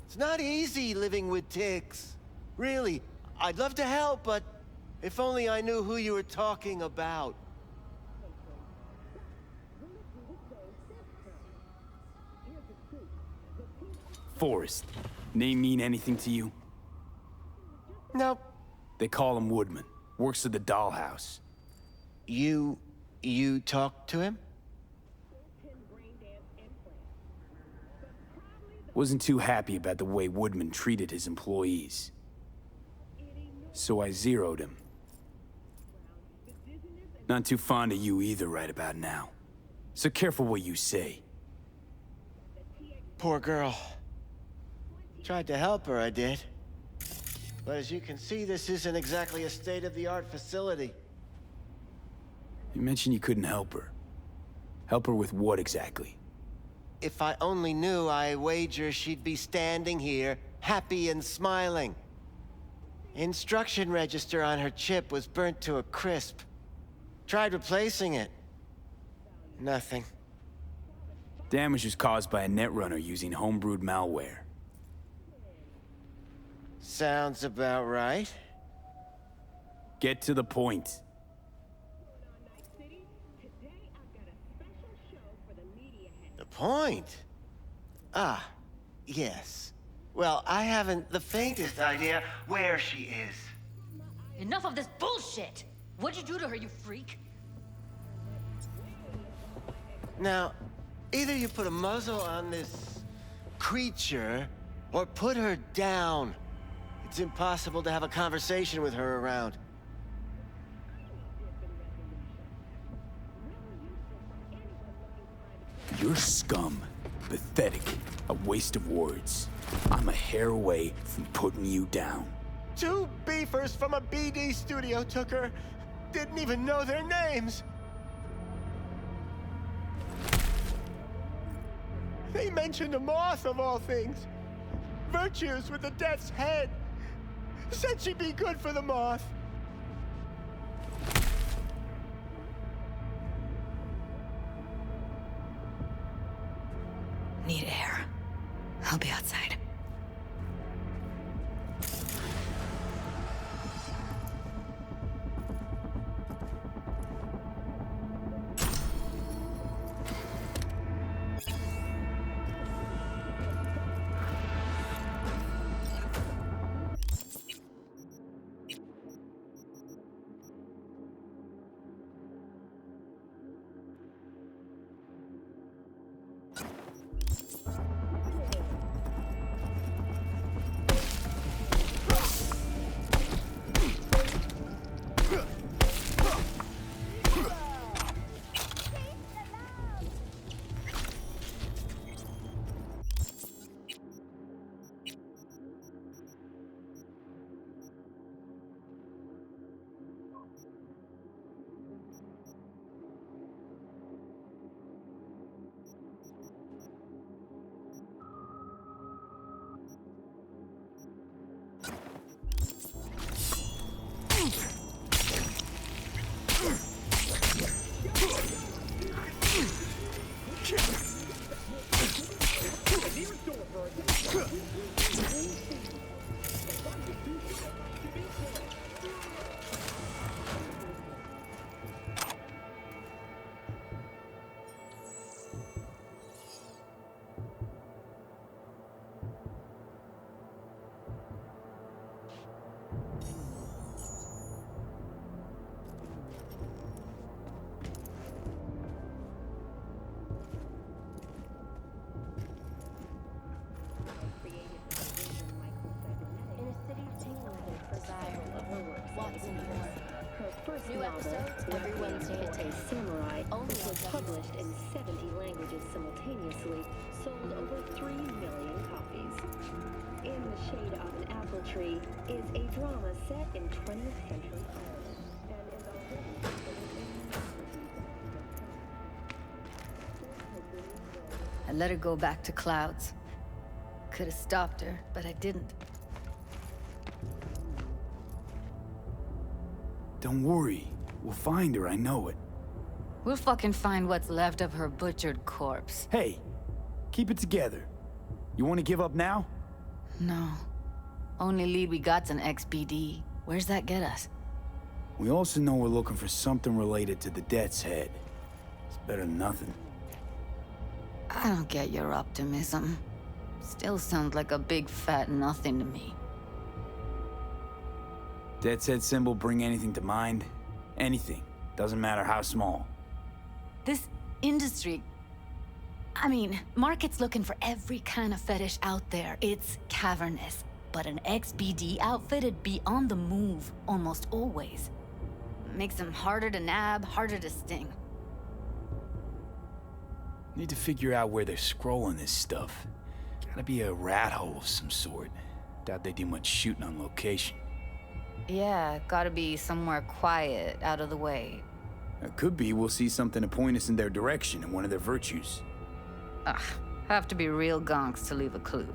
It's not easy living with tics. Really, I'd love to help, but if only I knew who you were talking about. Forrest. Name mean anything to you? Nope. They call him Woodman. Works at the dollhouse. You talked to him? Wasn't too happy about the way Woodman treated his employees. So I zeroed him. Not too fond of you either right about now. So careful what you say. Poor girl. Tried to help her, I did. But as you can see, this isn't exactly a state-of-the-art facility. You mentioned you couldn't help her. Help her with what exactly? If I only knew, I wager she'd be standing here, happy and smiling. Instruction register on her chip was burnt to a crisp. Tried replacing it. Nothing. Damage was caused by a netrunner using homebrewed malware. Sounds about right. Get to the point. The point? Ah, yes. Well, I haven't the faintest idea where she is. Enough of this bullshit! What'd you do to her, you freak? Now, either you put a muzzle on this creature, or put her down. It's impossible to have a conversation with her around. You're scum. Pathetic. A waste of words. I'm a hair away from putting you down. 2 beefers from a BD studio took her. Didn't even know their names. They mentioned a moth of all things. Virtues with the death's head. Said she'd be good for the moth. Need air. I'll be outside. New episodes every Wednesday at 8. Samurai was published in 70 languages simultaneously, sold over 3 million copies. In the Shade of an Apple Tree is a drama set in 20th century Ireland and is already... I let her go back to Clouds. Could have stopped her, but I didn't. Don't worry. We'll find her, I know it. We'll fucking find what's left of her butchered corpse. Hey, keep it together. You want to give up now? No. Only lead we got's an XBD. Where's that get us? We also know we're looking for something related to the Death's Head. It's better than nothing. I don't get your optimism. Still sounds like a big fat nothing to me. Death's Head symbol bring anything to mind? Anything. Doesn't matter how small. This industry... I mean, market's looking for every kind of fetish out there. It's cavernous. But an XBD outfit'd be on the move, almost always. Makes them harder to nab, harder to sting. Need to figure out where they're scrolling this stuff. Gotta be a rat hole of some sort. Doubt they do much shooting on location. Yeah, gotta be somewhere quiet, out of the way. It could be we'll see something to point us in their direction and one of their virtues. Ugh, have to be real gonks to leave a clue.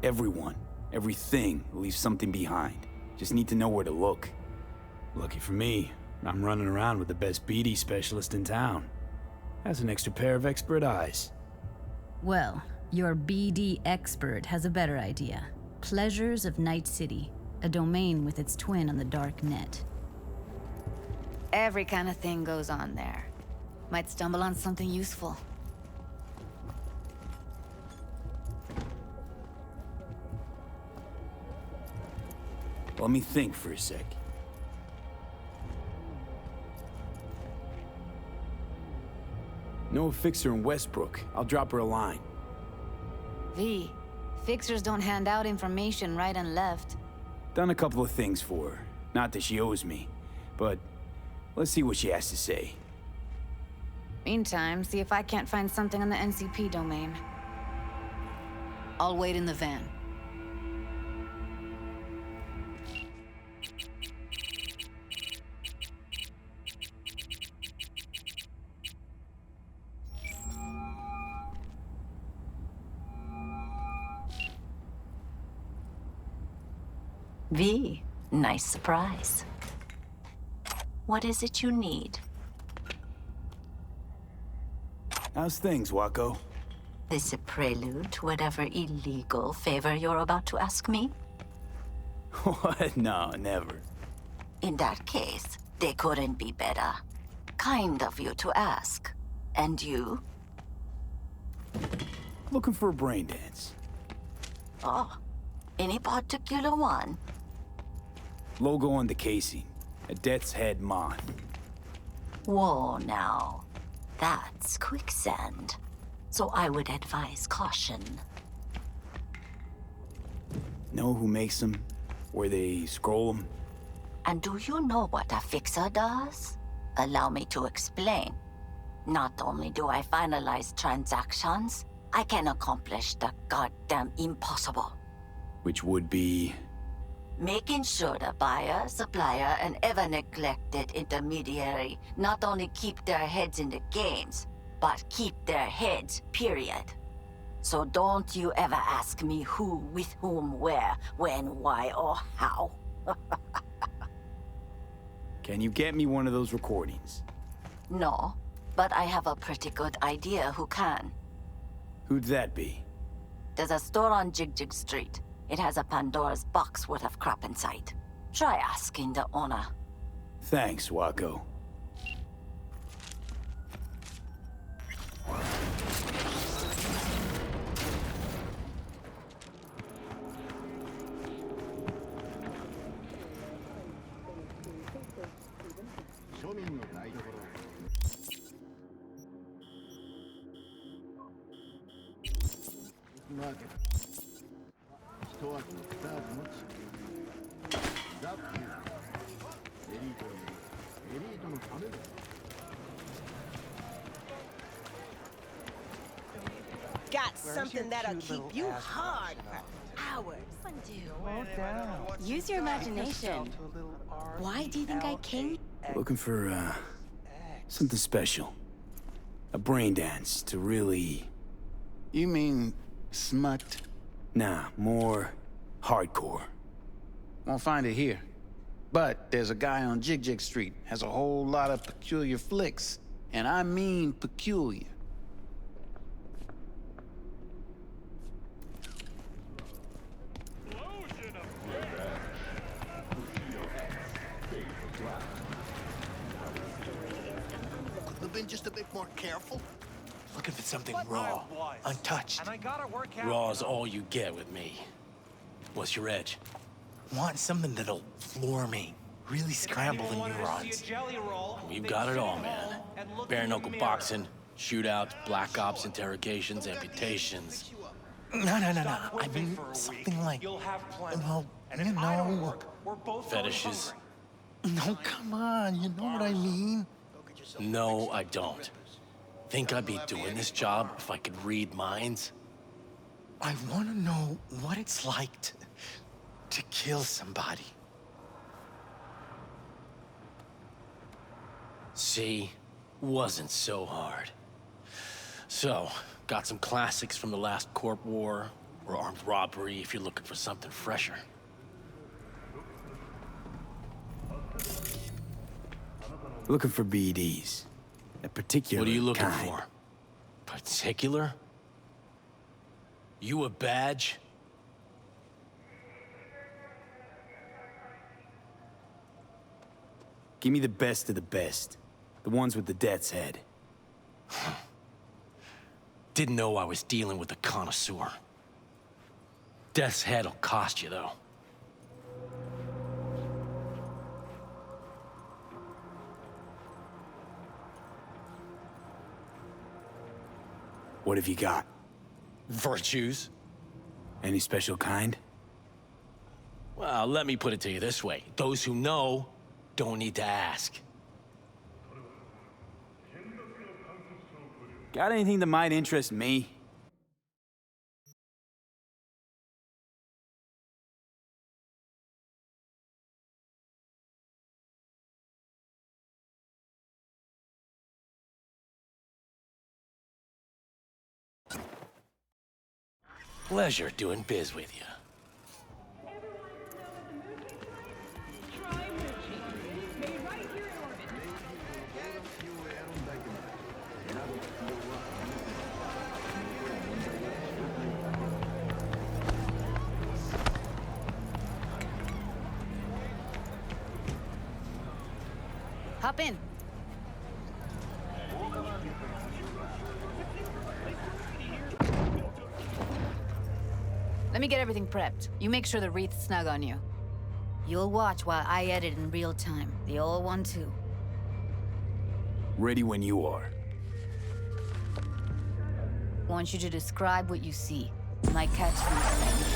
Everyone, everything leaves something behind. Just need to know where to look. Lucky for me, I'm running around with the best BD specialist in town. Has an extra pair of expert eyes. Well, your BD expert has a better idea. Pleasures of Night City, a domain with its twin on the dark net. Every kind of thing goes on there. Might stumble on something useful. Let me think for a sec. Know a fixer in Westbrook. I'll drop her a line. V, fixers don't hand out information right and left. Done a couple of things for her. Not that she owes me, but let's see what she has to say. Meantime, see if I can't find something on the NCP domain. I'll wait in the van. V, nice surprise. What is it you need? How's things, Wako? This a prelude to whatever illegal favor you're about to ask me? What? No, never. In that case, they couldn't be better. Kind of you to ask. And you? Looking for a brain dance. Oh, any particular one? Logo on the casing. A Death's Head moth. Whoa, now. That's quicksand. So I would advise caution. Know who makes them? Where they scroll them? And do you know what a fixer does? Allow me to explain. Not only do I finalize transactions, I can accomplish the goddamn impossible. Which would be... Making sure the buyer, supplier, and ever neglected intermediary not only keep their heads in the games, but keep their heads, period. So don't you ever ask me who, with whom, where, when, why, or how. Can you get me one of those recordings? No, but I have a pretty good idea who can. Who'd that be? There's a store on Jig Street. It has a Pandora's box worth of crap inside. Try asking the owner. Thanks, Wako. Got something that'll keep you hard for hours. Use your imagination. Why do you think I came? Looking for, something special. A brain dance to really... You mean smut? Nah, more hardcore. Won't find it here. But there's a guy on Jig Street, has a whole lot of peculiar flicks. And I mean peculiar. bit more careful? Looking for something raw, untouched. And I gotta work out. Raw's all you get with me. What's your edge? Want something that'll floor me. Really scramble the neurons. We've got it all, man. Bare knuckle boxing, shootouts, black ops, interrogations, amputations. No. I mean, something like, well, you know, fetishes. No, come on, you know what I mean? No, I don't. Think I'd be doing this job if I could read minds? I want to know what it's like to kill somebody. See? Wasn't so hard. So, got some classics from the last Corp War, or armed robbery if you're looking for something fresher. Looking for BDs. A particular What are you looking kind. for? Particular? You a badge? Give me the best of the best. The ones with the death's head. Didn't know I was dealing with a connoisseur. Death's head'll cost you, though. What have you got? Virtues. Any special kind? Well, let me put it to you this way. Those who know don't need to ask. Got anything that might interest me? Pleasure doing biz with you. Hop in. Let me get everything prepped. You make sure the wreath's snug on you. You'll watch while I edit in real time. The old one, too. Ready when you are. Want you to describe what you see. My catchphrase.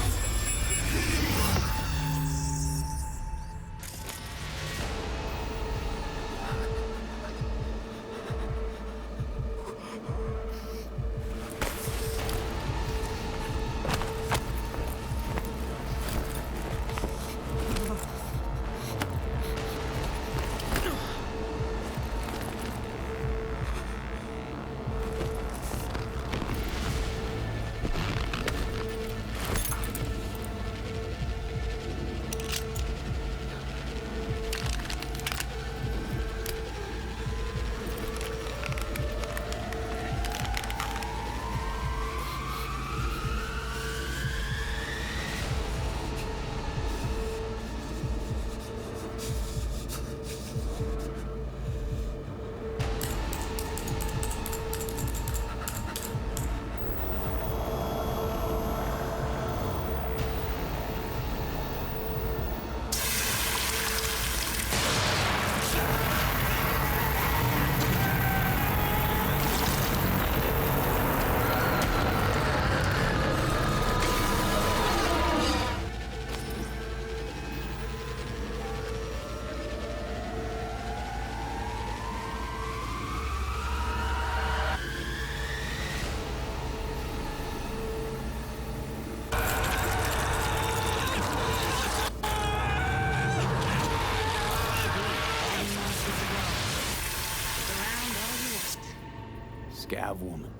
Scav woman.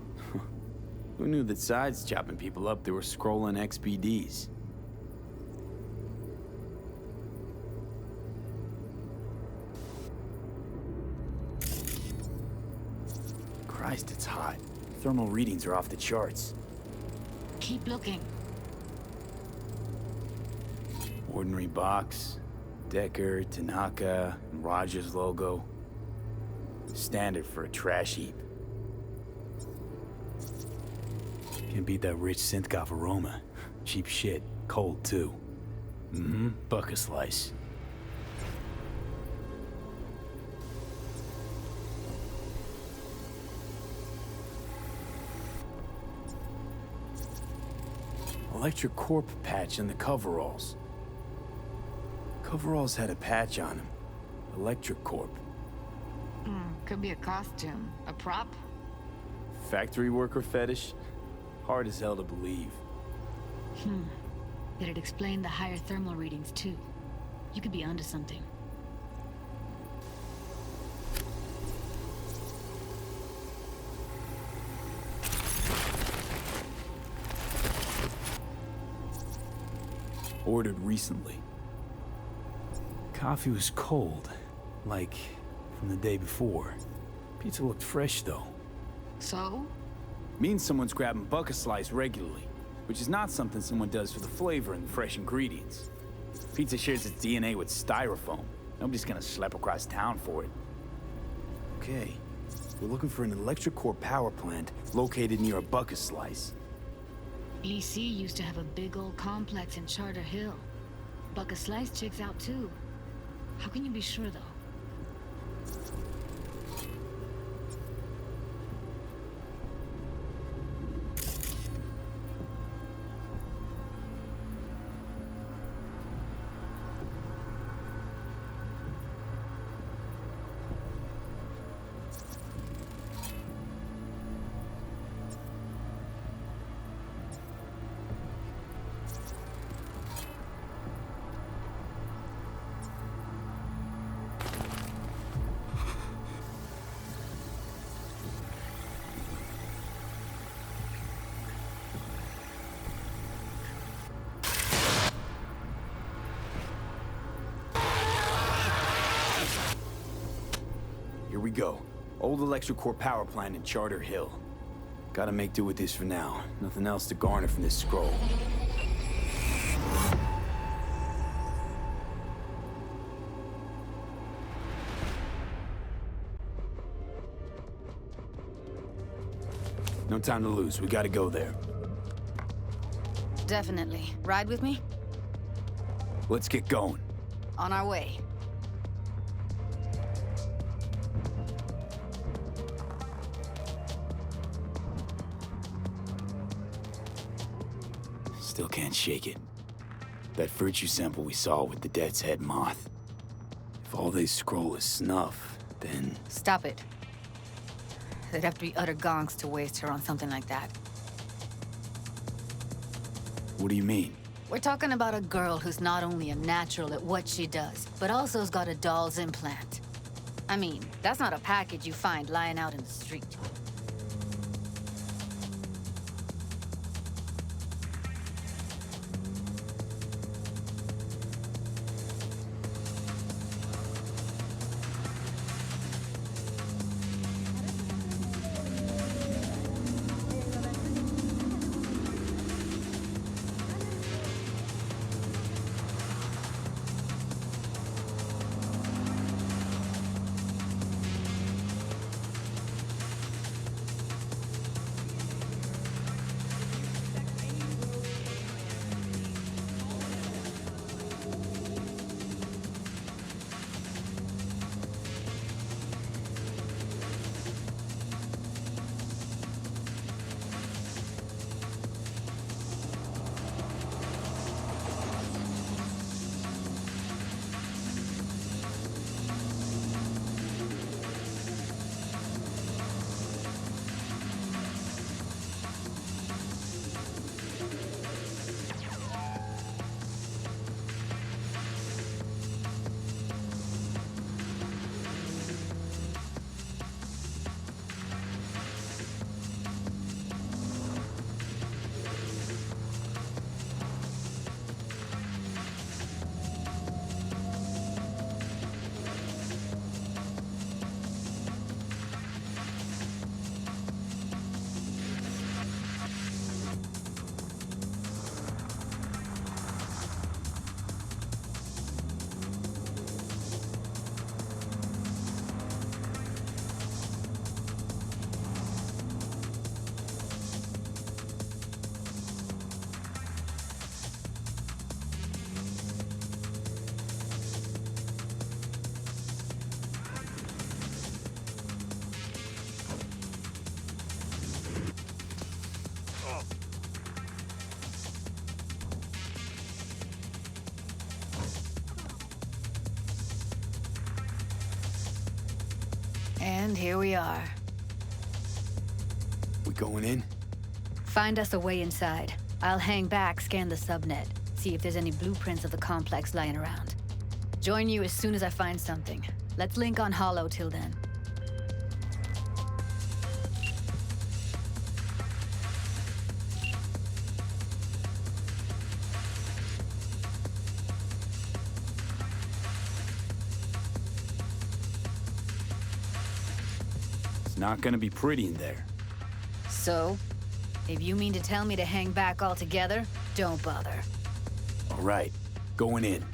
Who knew that sides chopping people up, they were scrolling XBDs? Christ, it's hot. Thermal readings are off the charts. Keep looking. Ordinary box, Decker, Tanaka, and Rogers logo. Standard for a trash heap. Can't beat that rich synth-goth aroma. Cheap shit. Cold, too. Mm-hmm. Buck a slice. Electric Corp patch in the coveralls. Coveralls had a patch on them. Electric Corp. Could be a costume. A prop? Factory worker fetish? Hard as hell to believe. It'd explain the higher thermal readings, too. You could be onto something. Ordered recently. Coffee was cold, like from the day before. Pizza looked fresh, though. So? Means someone's grabbing buck a slice regularly, which is not something someone does for the flavor and the fresh ingredients. Pizza shares its DNA with styrofoam. Nobody's gonna schlep across town for it. Okay, we're looking for an electric core power plant located near a buck a slice. EC used to have a big old complex in Charter Hill. Buck a slice checks out, too. How can you be sure, though? Here we go. Old electric core power plant in Charter Hill. Gotta make do with this for now. Nothing else to garner from this scroll. No time to lose. We gotta go there. Definitely. Ride with me? Let's get going. On our way. Still can't shake it. That virtue sample we saw with the Death's Head moth. If all they scroll is snuff, then... Stop it. They'd have to be utter gonks to waste her on something like that. What do you mean? We're talking about a girl who's not only a natural at what she does, but also has got a doll's implant. I mean, that's not a package you find lying out in the street. And here we are. We going in? Find us a way inside. I'll hang back, scan the subnet, see if there's any blueprints of the complex lying around. Join you as soon as I find something. Let's link on Hollow till then. It's not gonna be pretty in there. So? If you mean to tell me to hang back altogether, don't bother. All right, going in.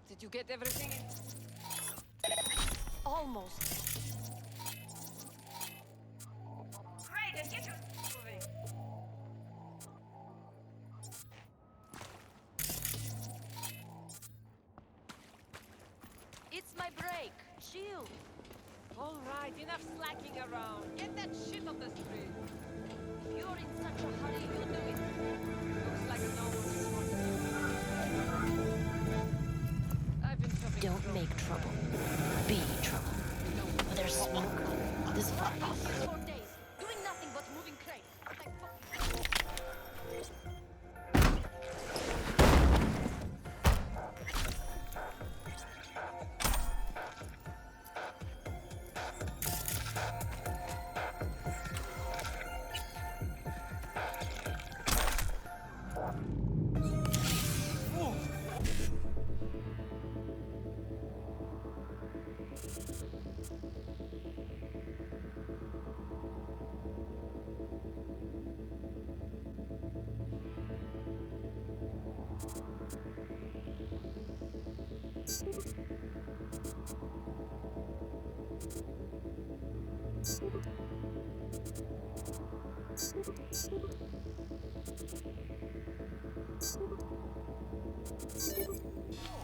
Did you get everything? Almost. Great, and get your moving. It's my break. Chill. All right, enough slacking around. Get that shit off the street. If you're in such a hurry, you do it. Looks like no one wants you. I've been shoving Don't make trouble. Be trouble. Oh, there's smoke. This is far off. 4 days, doing nothing but moving crates. Like fucking...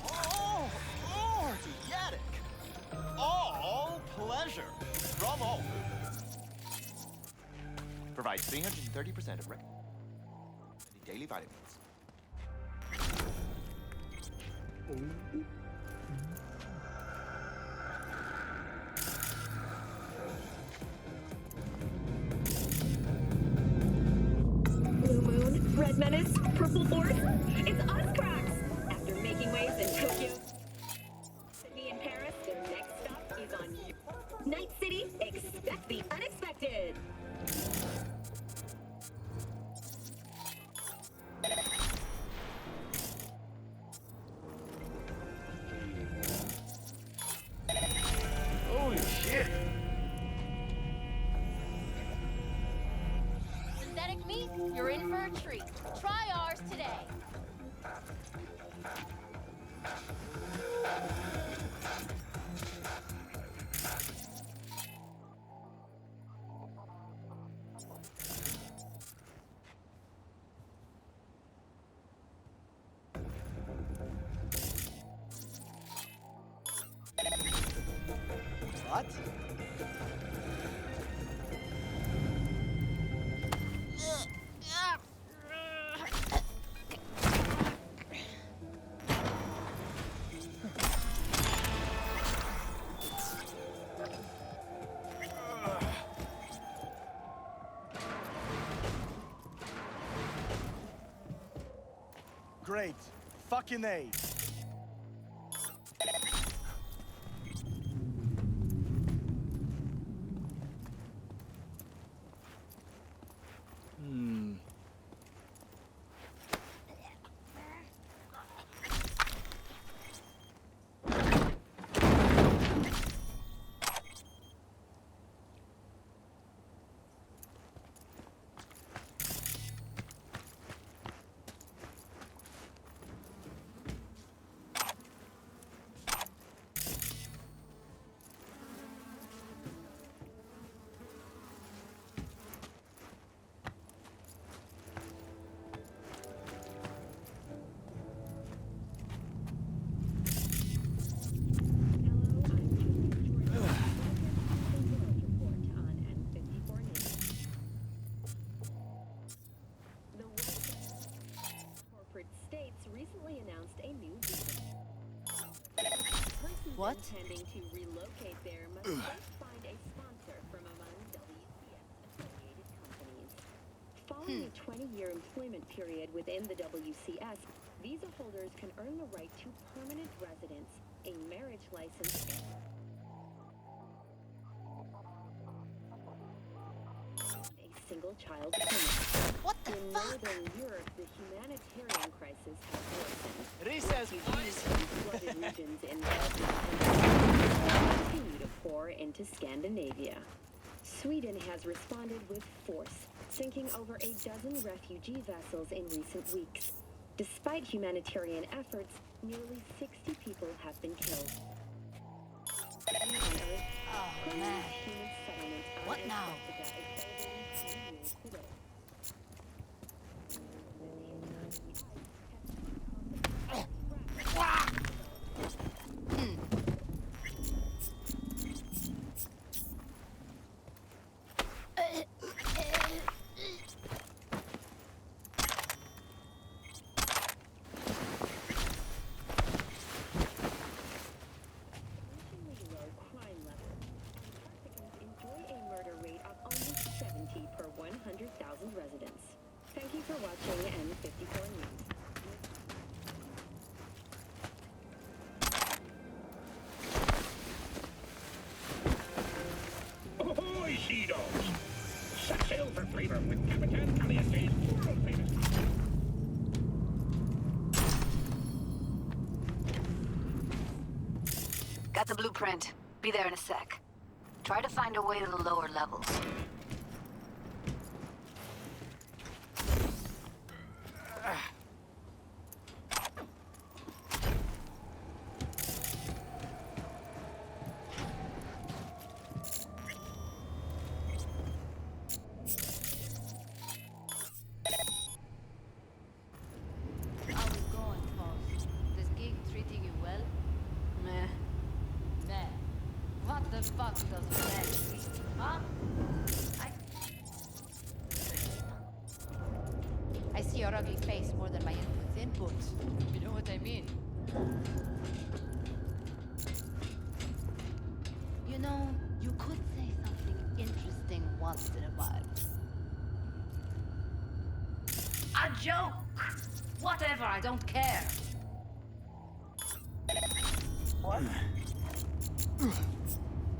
Oh, Yadik! All pleasure. Bravo. Provides 330% of daily vitamins. Blue Moon, Red Menace, Purple Force. It's us, cracks! After making waves in Tokyo, Sydney, and Paris, the next stop is on you. Night City, expect the unexpected. Holy shit! Synthetic meat, you're in for a treat. Try ours today. What? Great. Fucking A. What? Intending to relocate there must first find a sponsor from among WCS-affiliated companies. Following a 20-year employment period within the WCS, visa holders can earn the right to permanent residence, a marriage license, a single-child permit. What the In fuck? Northern Europe, the humanitarian crisis has worsened. Recess, Refugees from flooded regions in continue to pour into Scandinavia. Sweden has responded with force, sinking over a dozen refugee vessels in recent weeks. Despite humanitarian efforts, nearly 60 people have been killed. Oh, man. What now? Per 100,000 residents. Thank you for watching N54 News. Ahoy, sea dogs! Set sail for flavor with Capitan Caliente's world famous. Got the blueprint. Be there in a sec. Try to find a way to the lower levels. How's it going, boss? This gig treating you well? Meh. Meh. What the fuck does meh mean? Huh? I see your ugly face more than my input. You know what I mean? You know, you could say something interesting once in a while. A joke! Whatever, I don't care. What?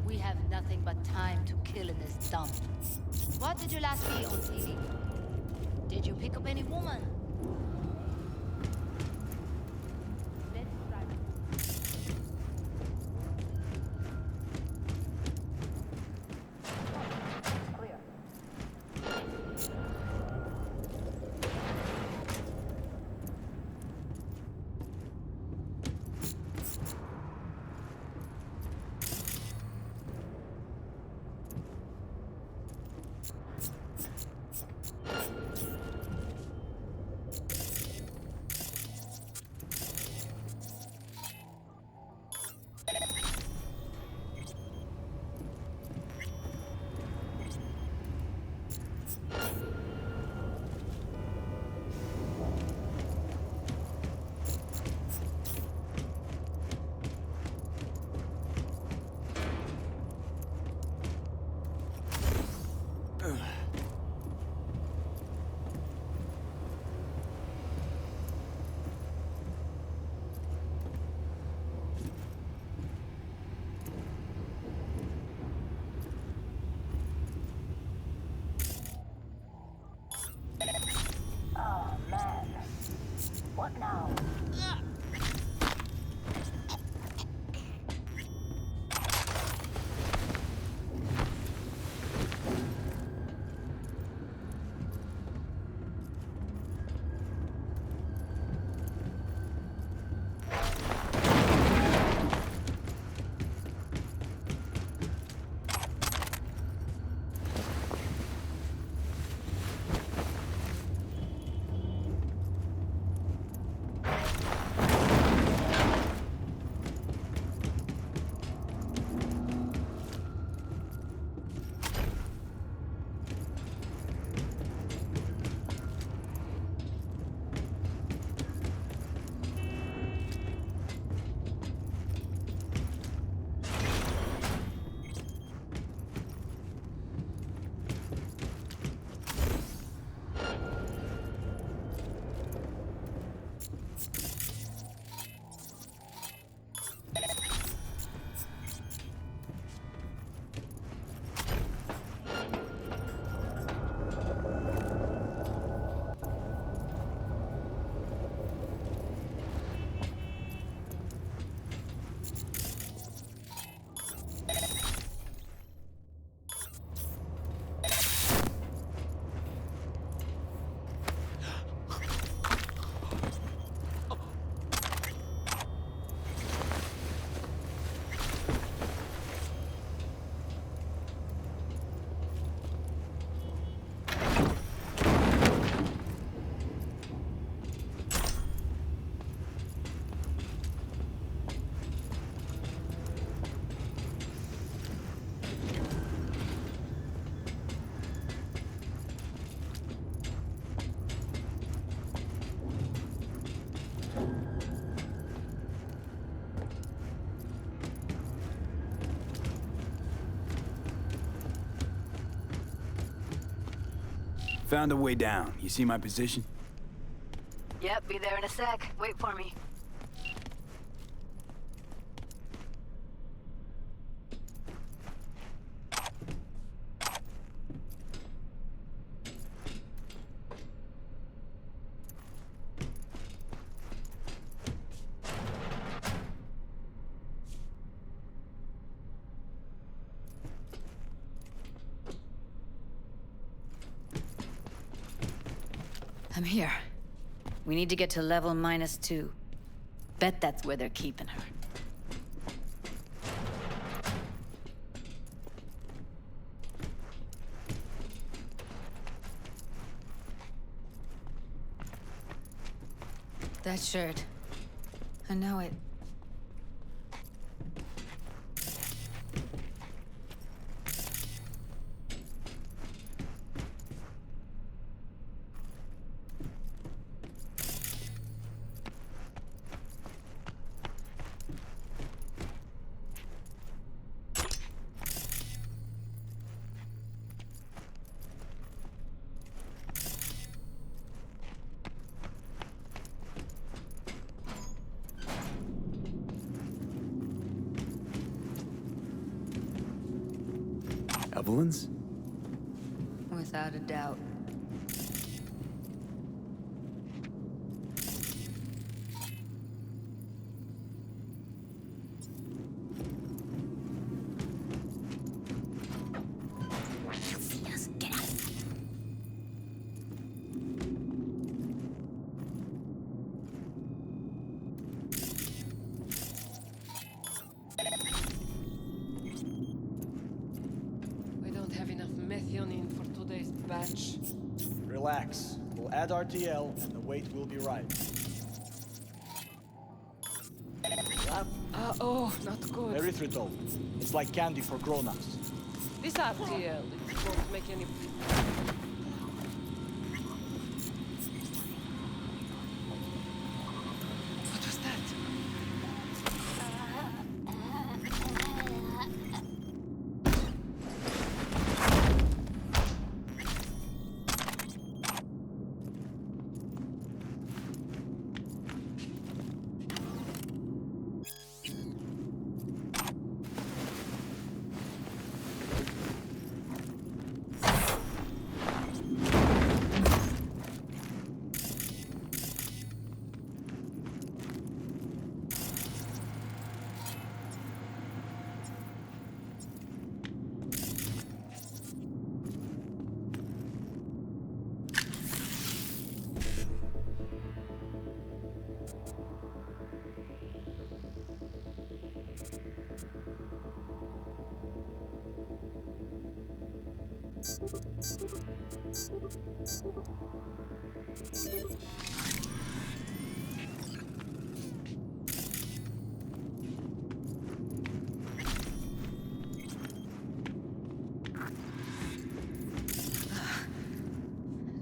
We have nothing but time to kill in this dump. What did you last see on TV? Did you pick up any woman? Let's try. Clear. Found a way down. You see my position? Yep, be there in a sec. Wait for me. I'm here. We need to get to level -2. Bet that's where they're keeping her. That shirt. I know it. Evelyn's? Without a doubt. Relax. We'll add RTL and the weight will be right. Oh, not good. Erythritol. It's like candy for grown-ups. This RTL, it won't make any... What was that?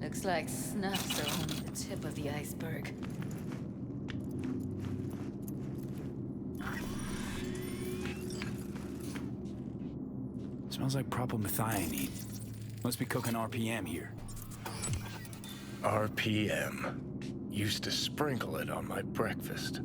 Looks like snuffs are only the tip of the iceberg. Smells like propylmethionine. Must be cooking RPM here. RPM. Used to sprinkle it on my breakfast.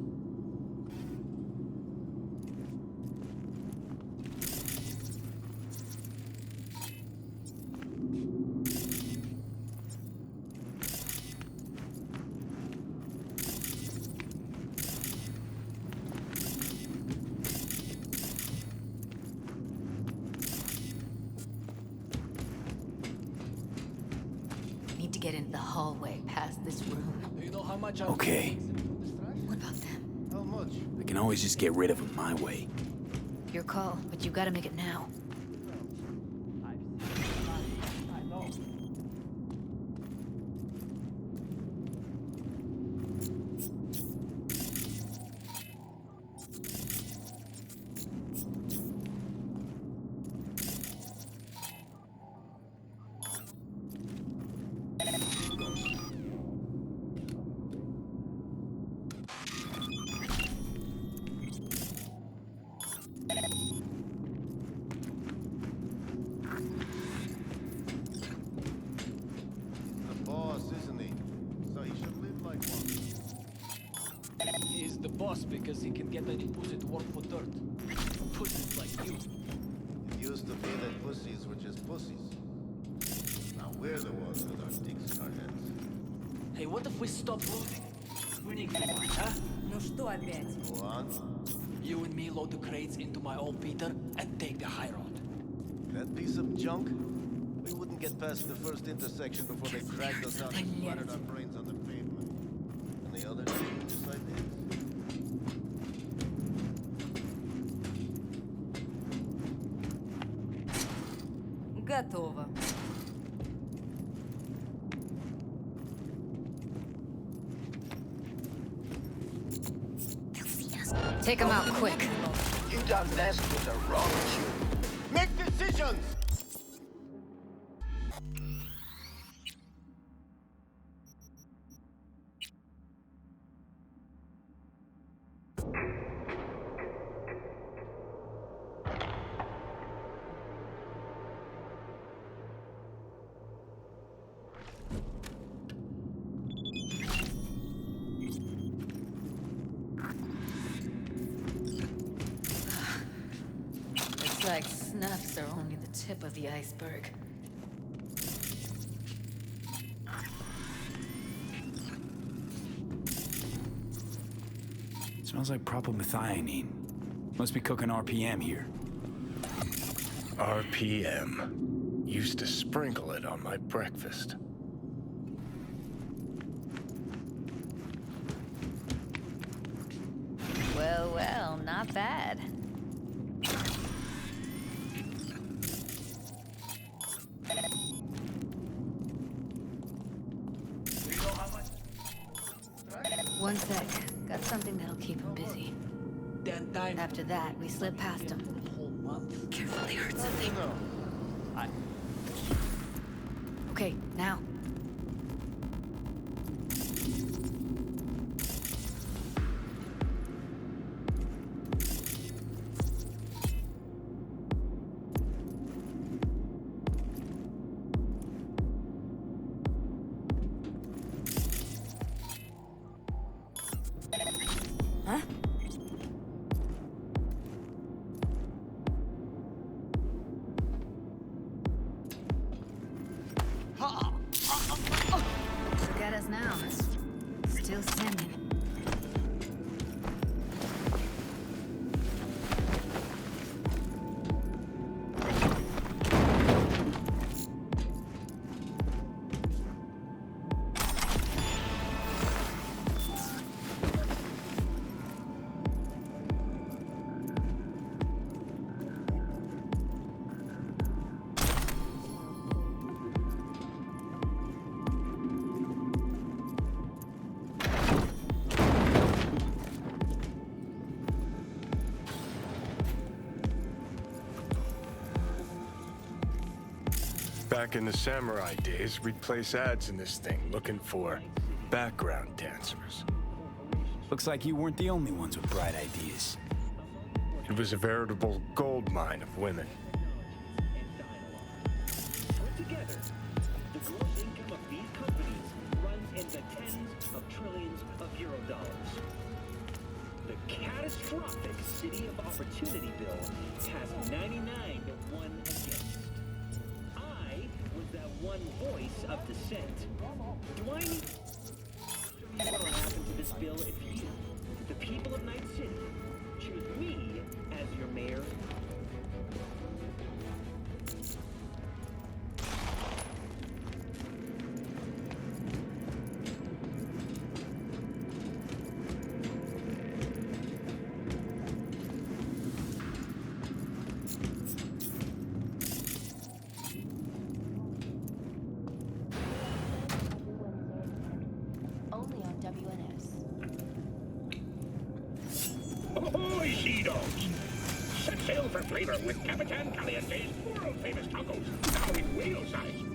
Need to get into the hallway past this room. Do you know how much Okay. What about them? How much? I can always just get rid of them my way. Your call, but you gotta make it now. I know. because he can get any pussy to work for dirt. Pussies like you. It used to be that pussies were just pussies. Now we're the ones with our dicks in our heads. Hey, what if we stop losing? Winning for one, huh? Ну что опять? Go on. You and me load the crates into my old beater and take the high road. That piece of junk? We wouldn't get past the first intersection before they dragged us out and splattered our brains on the pavement. And the others just like this. Готово. Take him out quick. You done messed with the wrong tune. Make decisions! It's like snuffs are only the tip of the iceberg. Smells like propylmethionine. Must be cooking RPM here. RPM. Used to sprinkle it on my breakfast. Well, well, not bad. One sec. Got something that'll keep him busy. That time. After that, we slip past him. Whole month. Careful, they heard something. Okay, now. Huh? Look at us now. Still standing. Back in the samurai days, we'd place ads in this thing looking for background dancers. Looks like you weren't the only ones with bright ideas. It was a veritable gold mine of women. Together, the gross income of these companies runs in the tens of trillions of euro dollars. The catastrophic City of Opportunity bill has 99 to 1 against. I was that one voice of dissent. Do I need to show you what will happen to this bill if you, the people of Night City, choose me as your mayor? Only on WNS. Ahoy, sea dogs! Set sail for flavor with Capitan Caliente's world-famous tacos, now in whale size.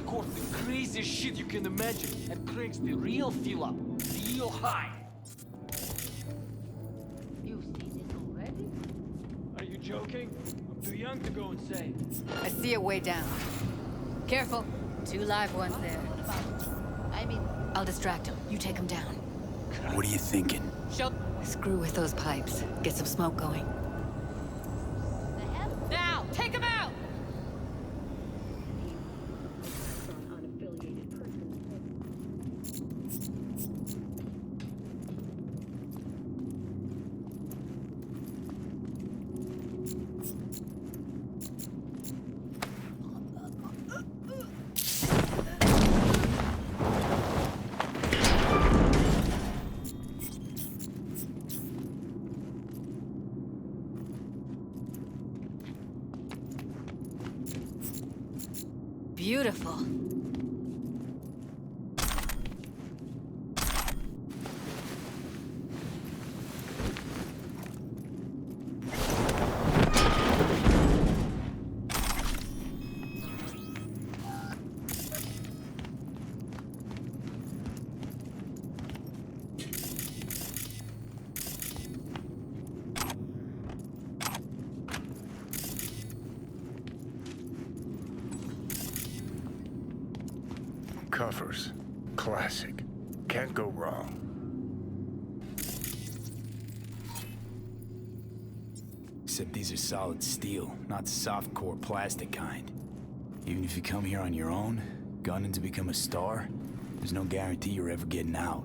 record the craziest shit you can imagine and cranks the real feel up, real high. You've seen this already? Are you joking? I'm too young to go insane. I see a way down. Careful. 2 live ones there. I mean... I'll distract him. You take him down. What are you thinking? Screw with those pipes. Get some smoke going. Now, take him out! Beautiful. Covers. Classic. Can't go wrong. Except these are solid steel, not softcore plastic kind. Even if you come here on your own, gunning to become a star, there's no guarantee you're ever getting out.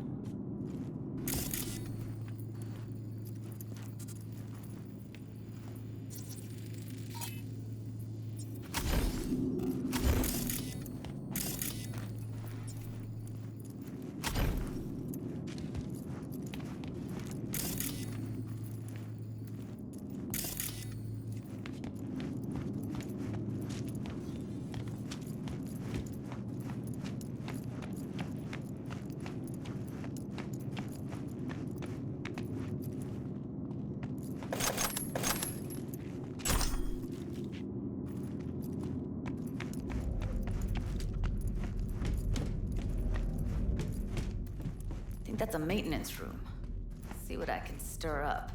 That's a maintenance room. See what I can stir up.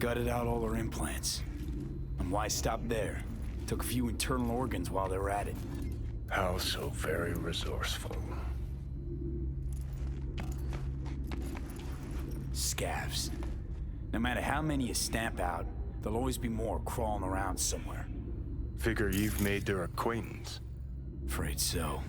Gutted out all her implants. And why stop there? Took a few internal organs while they were at it. How so very resourceful. Scavs. No matter how many you stamp out, there'll always be more crawling around somewhere. Figure you've made their acquaintance. Afraid so.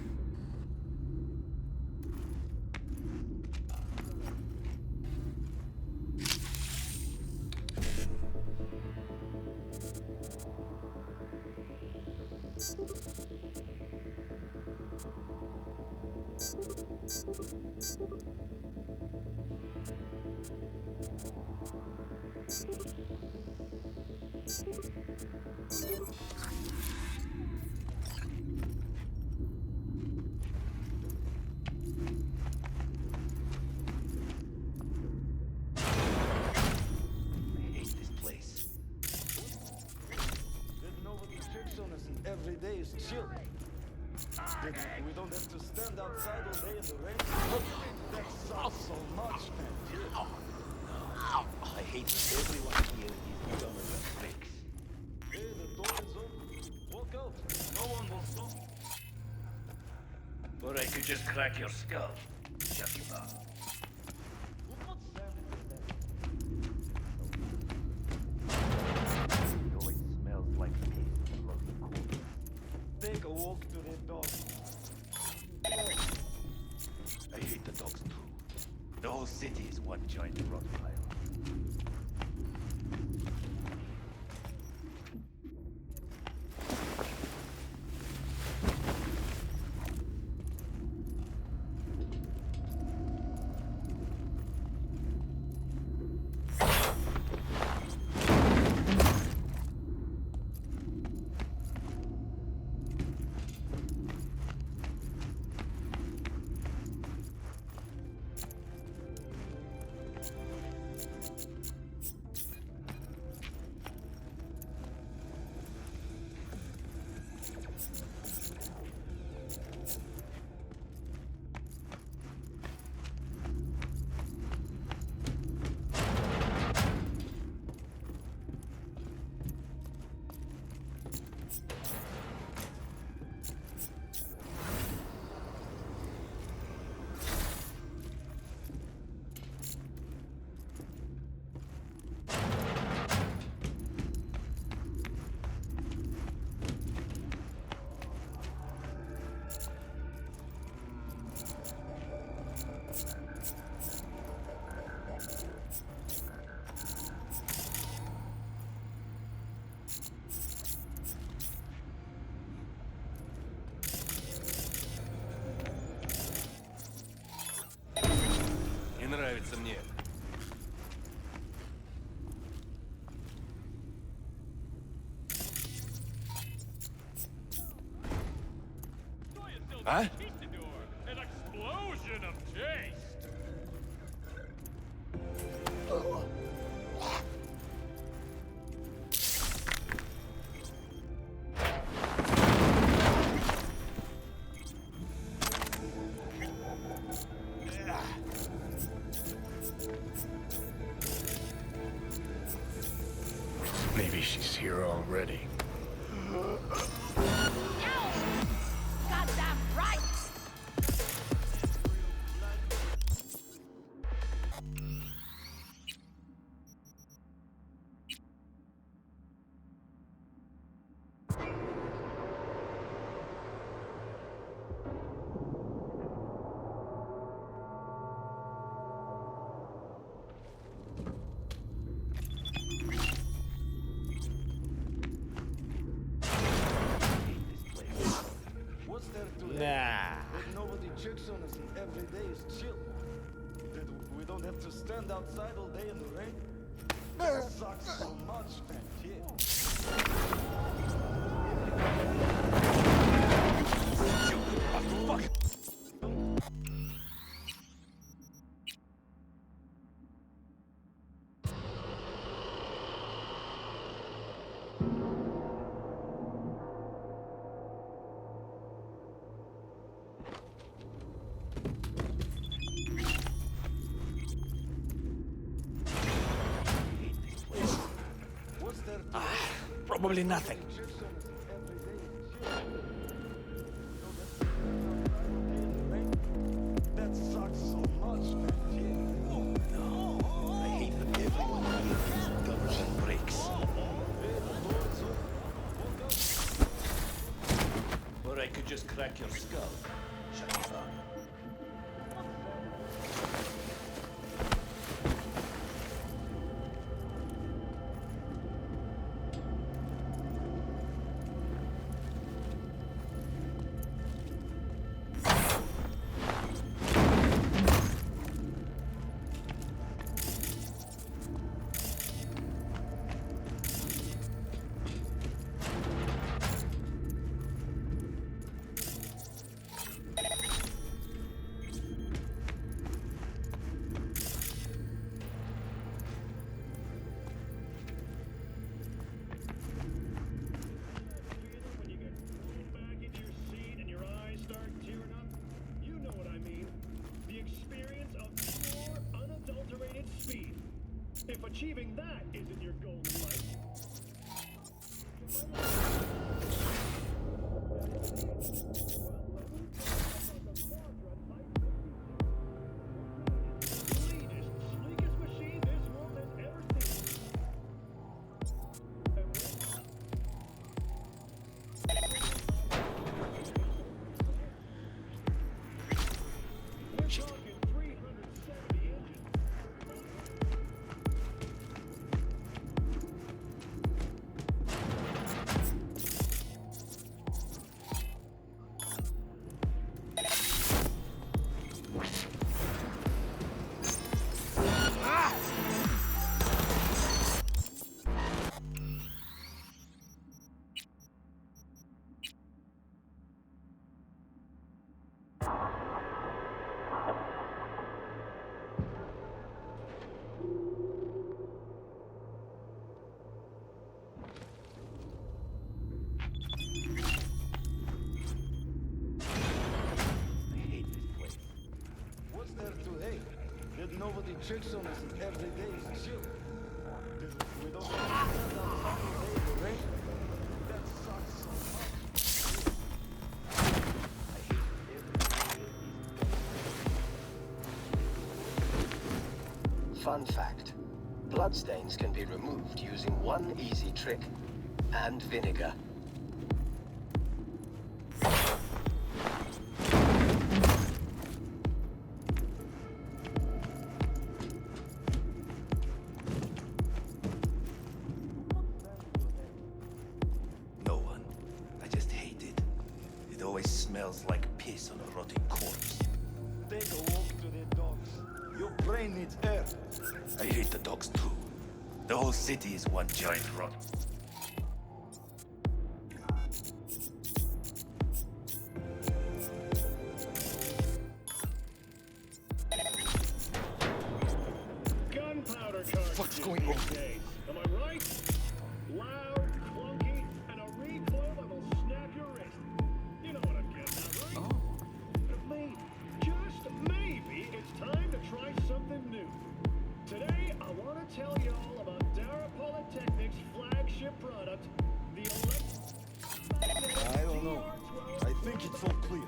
Every day is chill. We don't have to stand outside all day in the rain. That sucks so much, man. I hate everyone here. could just crack your skull. Shut you up. It always smells like piss close to corpse. Take a walk to the dog. I hate the dogs too. The whole city is one giant rot pile. Не нравится мне. А? An explosion of taste. Maybe she's here already. Goddamn right! What's there to Nah. That nobody checks on us and every day is chill. That we don't have to stand outside all day in the rain. That sucks so much, man. What's there to Probably nothing. That sucks so much, man. I hate that everyone here covers and breaks. Or I could just crack your skull. Shut you up. If achieving that isn't your goal in life. tricks on us every day, shit. We don't have to stand outside the table, right? That sucks so much. Fun fact. Bloodstains can be removed using one easy trick and vinegar. No one. I just hate it. It always smells like piss on a rotting corpse. Take a walk to the dogs. Your brain needs air. I hate the dogs too. The whole city is one giant rot. Gunpowder cartridges. What's going on? Am I right? Loud, clunky, and a recoil that'll snap your wrist. You know what I'm getting at, right? Oh. Maybe, just maybe, it's time to try something new. Today, I want to tell you all about Dara Polytechnic's flagship product, the I don't know. I think it's all clear.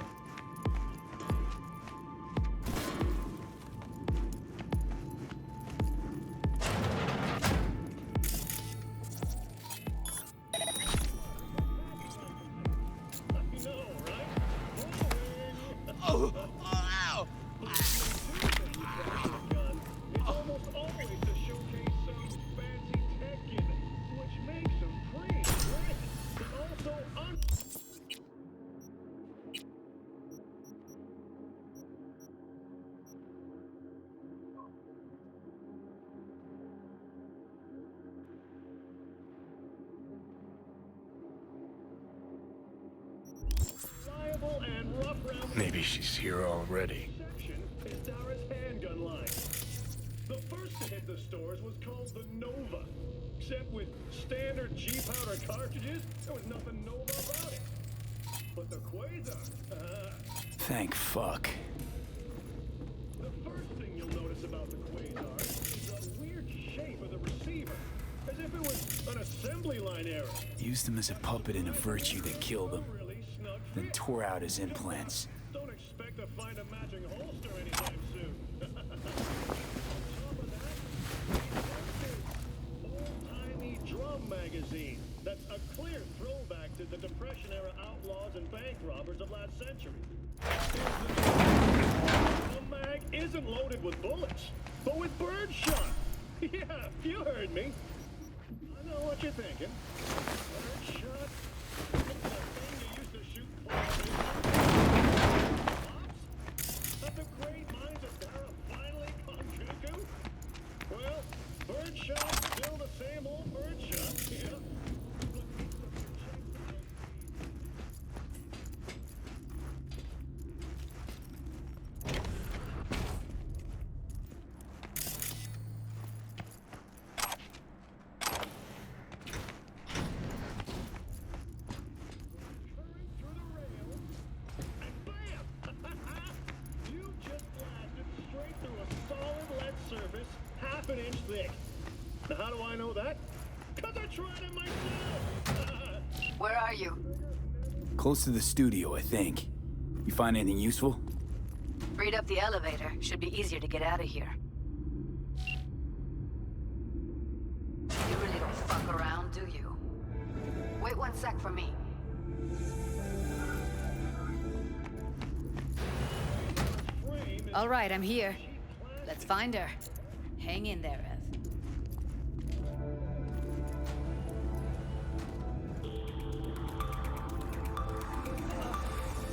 Maybe she's here already. is Dara's handgun line. The first to hit the stores was called the Nova. Except with standard G-powder cartridges, there was nothing Nova about it. But the Quasar, Thank fuck. the first thing you'll notice about the Quasar is the weird shape of the receiver. As if it was an assembly line error. Used him as a puppet in a virtue that killed him. Then tore out his implants. Don't expect to find a matching holster anytime soon. On top of that, old-timey drum magazine. That's a clear throwback to the Depression-era outlaws and bank robbers of last century. The mag isn't loaded with bullets, but with birdshot. Yeah, you heard me. I know what you're thinking. Birdshot? It's the thing you used to shoot clowns. Have the great minds of Dara finally gone cuckoo? Well, birdshot's still the same old birdshot. Yeah. An inch thick. Now, how do I know that? Because I tried it myself. Where are you? Close to the studio, I think. You find anything useful? Read up the elevator. Should be easier to get out of here. You really don't fuck around, do you? Wait 1 sec for me. All right, I'm here. Let's find her. Hang in there, Ev.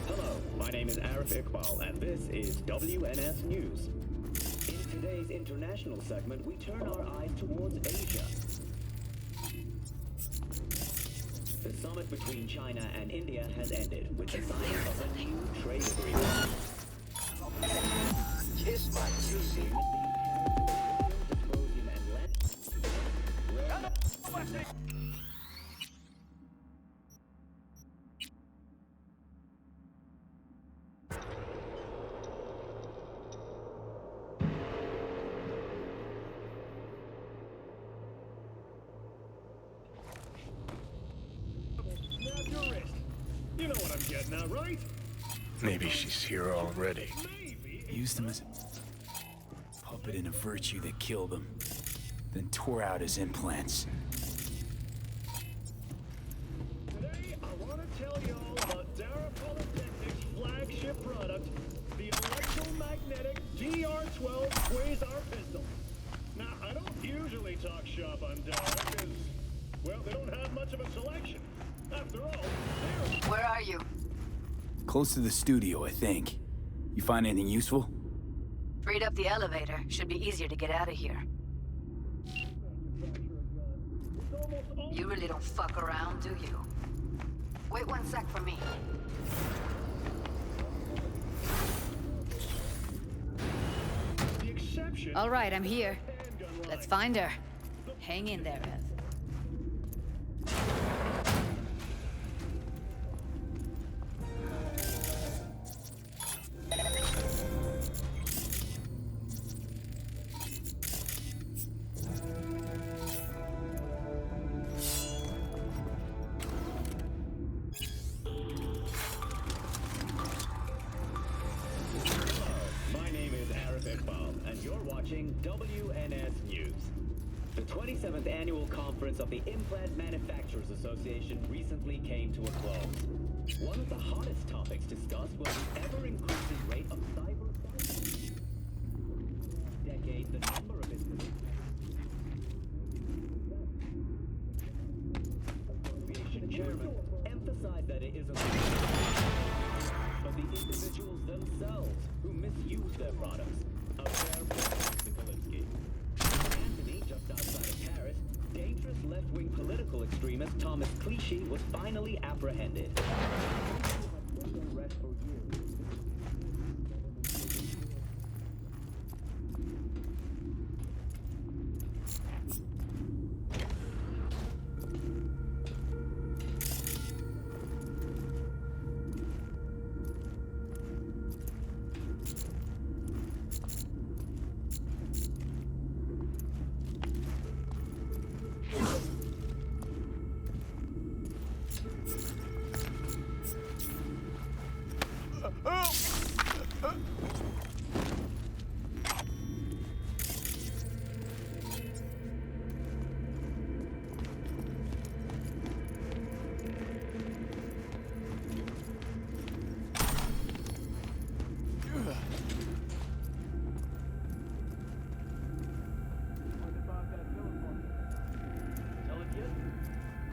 Hello, my name is Arif Iqbal, and this is WNS News. In today's international segment, we turn our eyes towards Asia. The summit between China and India has ended with the signing of a new trade agreement. Kiss my juicy. getting that right? Maybe she's here already. Used him as a puppet in a virtue that killed him, then tore out his implants. Today, I want to tell you all about Dara Polytechnic's flagship product, the electromagnetic DR-12 Quasar pistol. Now, I don't usually talk shop on Dara because, well, they don't have much of a selection. After all, they're... Where are you? Close to the studio, I think. You find anything useful? Freed up the elevator. Should be easier to get out of here. You really don't fuck around, do you? Wait 1 sec for me. All right, I'm here. Let's find her. Hang in there, Ev. WNS News. The 27th Annual Conference of the Implant Manufacturers Association recently came to a close. One of the hottest topics discussed was the ever-increasing rate of cyberpunk. Decade, the number of Association chairman emphasized that it isn't but the individuals themselves who misuse their products. Anthony, just outside of Paris, dangerous left-wing political extremist Thomas Clichy was finally apprehended.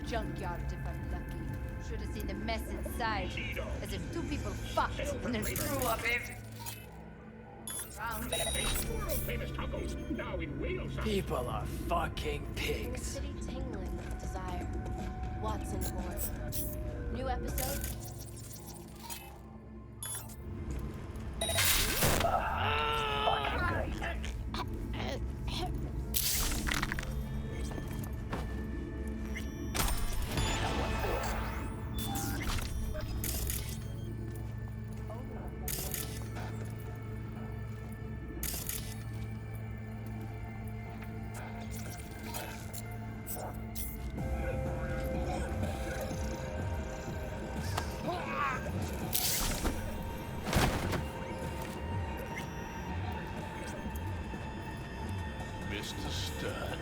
Junkyard if I'm lucky. Should have seen the mess inside. As if two people fucked and then threw up every... People are fucking pigs. City tingling with desire. Watson Board. New episode? Mr. Stern,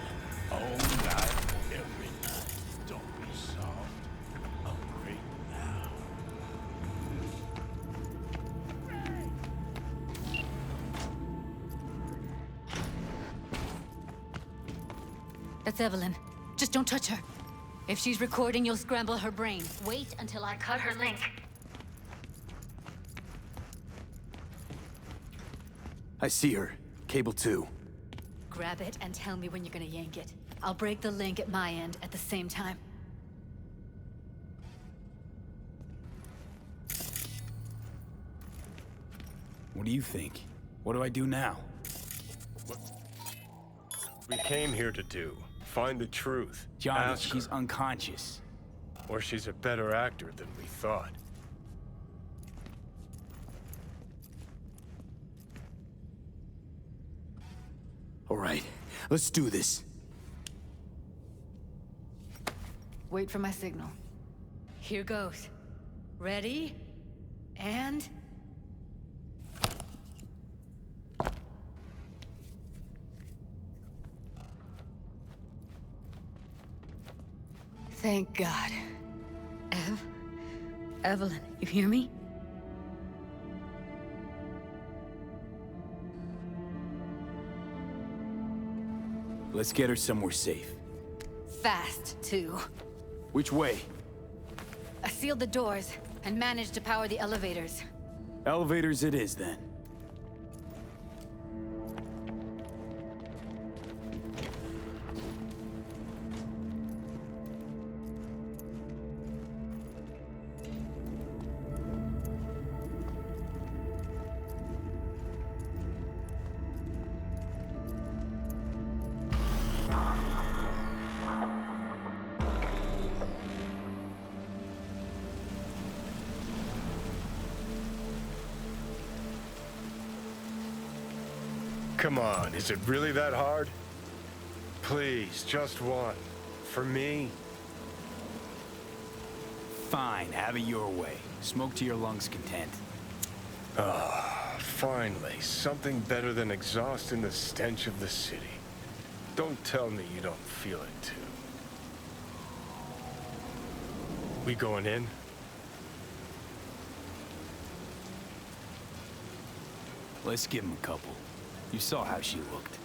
all night, every night. Don't be soft. Hungry now. That's Evelyn. Just don't touch her. If she's recording, you'll scramble her brain. Wait until I cut her link. I see her. Cable 2. Grab it and tell me when you're gonna yank it. I'll break the link at my end at the same time. What do you think? What do I do now? What we came here to do. Find the truth. Johnny, Ask she's her. unconscious. Or she's a better actor than we thought. All right, let's do this. Wait for my signal. Here goes. Ready? And... Thank God. Evelyn, you hear me? Let's get her somewhere safe. Fast, too. Which way? I sealed the doors and managed to power the elevators. Elevators it is, then. Come on, is it really that hard? Please, just one. For me? Fine, have it your way. Smoke to your lungs' content. Ah, finally, something better than exhaust in the stench of the city. Don't tell me you don't feel it too. We going in? Let's give him a couple. You saw how she looked.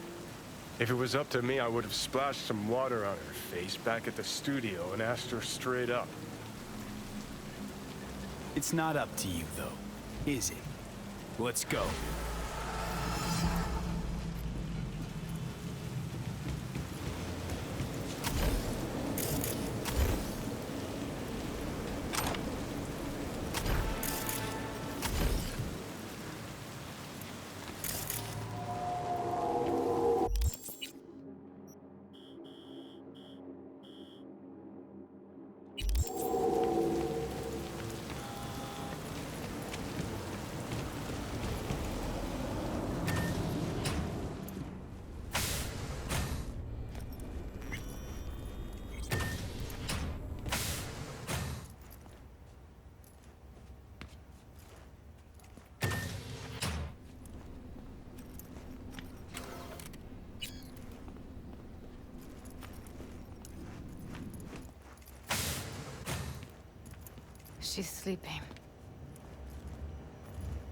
If it was up to me, I would have splashed some water on her face back at the studio and asked her straight up. It's not up to you, though, is it? Let's go. She's sleeping.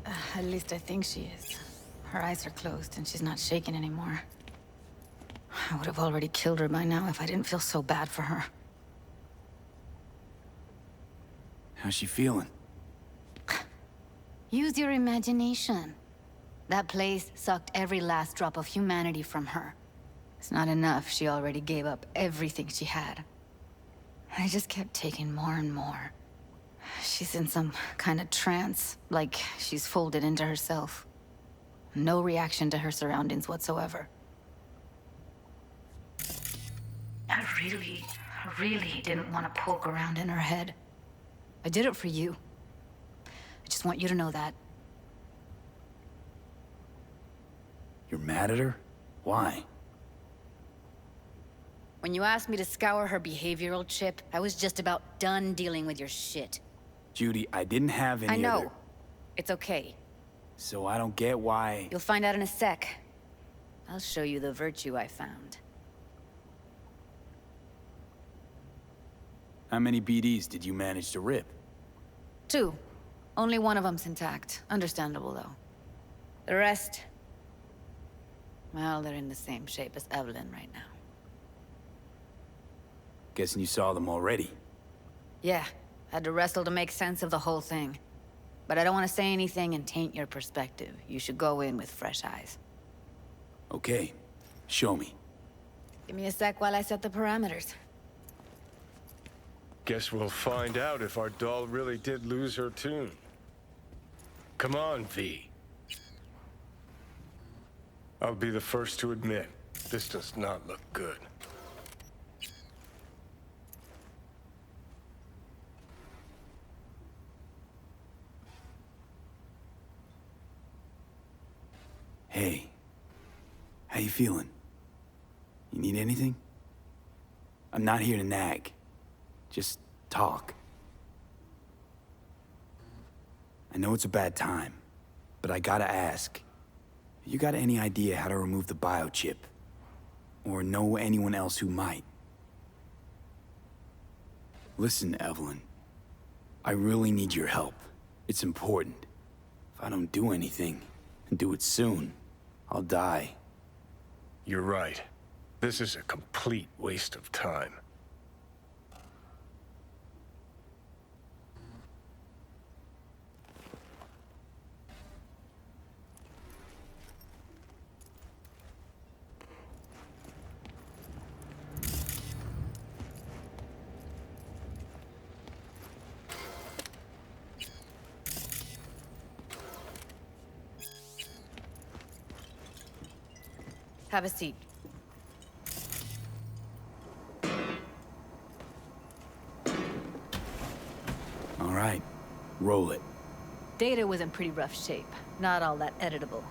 At least I think she is. Her eyes are closed and she's not shaking anymore. I would have already killed her by now if I didn't feel so bad for her. How's she feeling? Use your imagination. That place sucked every last drop of humanity from her. It's not enough, she already gave up everything she had. I just kept taking more and more. She's in some kind of trance, like she's folded into herself. No reaction to her surroundings whatsoever. I really didn't want to poke around in her head. I did it for you. I just want you to know that. You're mad at her? Why? When you asked me to scour her behavioral chip, I was just about done dealing with your shit. Judy, I didn't have any I know. other... It's okay. So I don't get why... You'll find out in a sec. I'll show you the virtue I found. How many BDs did you manage to rip? 2. Only one of them's intact. Understandable, though. The rest... well, they're in the same shape as Evelyn right now. Guessing you saw them already. Yeah. Had to wrestle to make sense of the whole thing. But I don't want to say anything and taint your perspective. You should go in with fresh eyes. Okay. Show me. Give me a sec while I set the parameters. Guess we'll find out if our doll really did lose her tune. Come on, V. I'll be the first to admit, this does not look good. Hey. How you feeling? You need anything? I'm not here to nag. Just talk. I know it's a bad time, but I gotta ask. You got any idea how to remove the biochip? Or know anyone else who might? Listen, Evelyn. I really need your help. It's important. If I don't do anything, and do it soon, I'll die. You're right. This is a complete waste of time. Have a seat. All right, roll it. Data was in pretty rough shape. Not all that editable.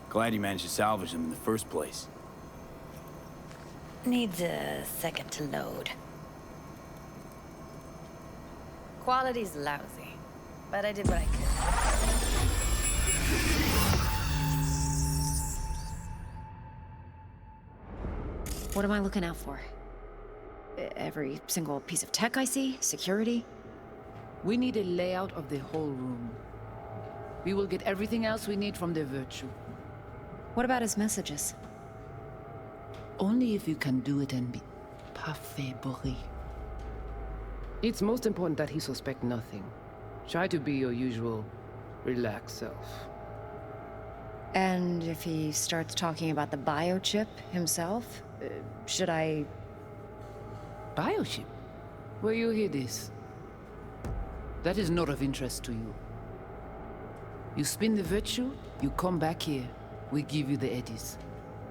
Glad you managed to salvage them in the first place. Needs a second to load. Quality's lousy, but I did what I could. What am I looking out for? Every single piece of tech I see? Security? We need a layout of the whole room. We will get everything else we need from the Virtue. What about his messages? Only if you can do it and be parfait bourré. It's most important that he suspect nothing. Try to be your usual, relaxed self. And if he starts talking about the biochip himself, should I... Biochip? Where you hear this? That is not of interest to you. You spin the Virtue, you come back here, we give you the eddies.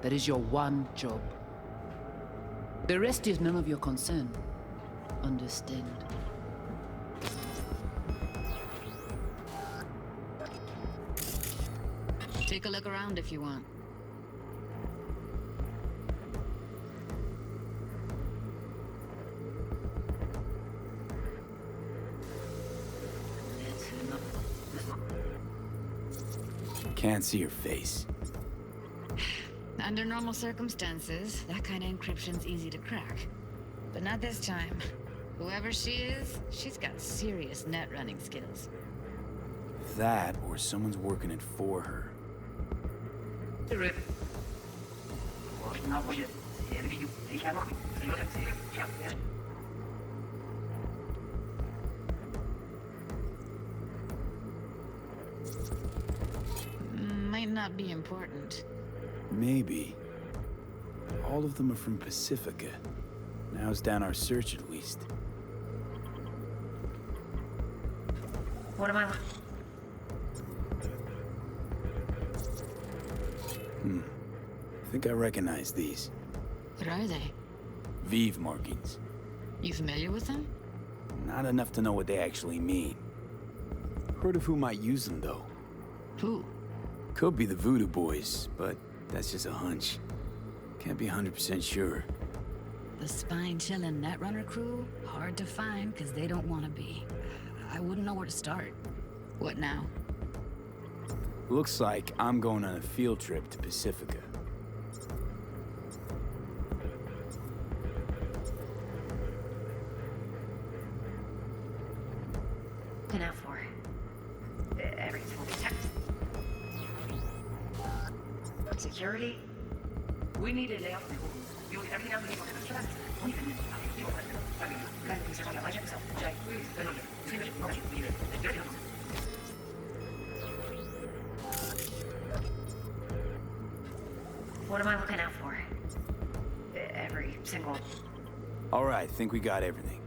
That is your one job. The rest is none of your concern. Understand? Take a look around if you want. Can't see your face. Under normal circumstances, that kind of encryption's easy to crack. But not this time. Whoever she is, she's got serious net running skills. That, or someone's working it for her. Might not be important. Maybe. All of them are from Pacifica. Now's down our search at least. What am I... I think I recognize these. What are they? Vive markings. You familiar with them? Not enough to know what they actually mean. Heard of who might use them, though. Who? Could be the Voodoo Boys, but that's just a hunch. Can't be 100% sure. The spine-chilling Netrunner crew? Hard to find, because they don't want to be. I wouldn't know where to start. What now? Looks like I'm going on a field trip to Pacifica. Looking out for everything will be checked. Security? We need a layout. You will everything else we need for the trust. What am I looking out for? Every single... All right, think we got everything.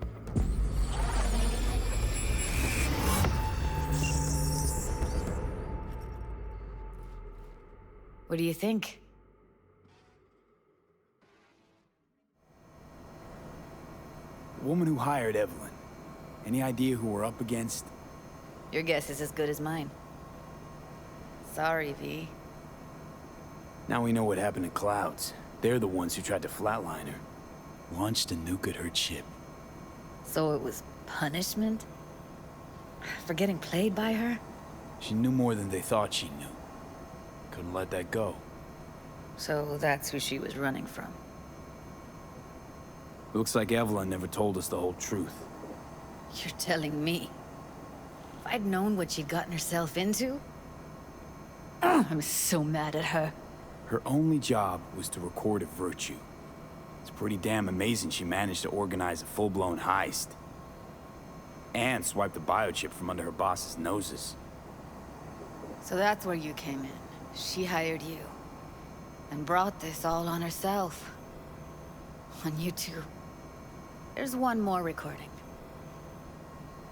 What do you think? The woman who hired Evelyn. Any idea who we're up against? Your guess is as good as mine. Sorry, V. Now we know what happened to Clouds. They're the ones who tried to flatline her. Launched a nuke at her ship. So it was punishment? For getting played by her? She knew more than they thought she knew. Couldn't let that go. So that's who she was running from. Looks like Evelyn never told us the whole truth. You're telling me? If I'd known what she'd gotten herself into? Oh, I'm so mad at her. Her only job was to record a virtue. It's pretty damn amazing she managed to organize a full-blown heist. And swipe the biochip from under her boss's noses. So that's where you came in. She hired you. And brought this all on herself. On you two. There's one more recording.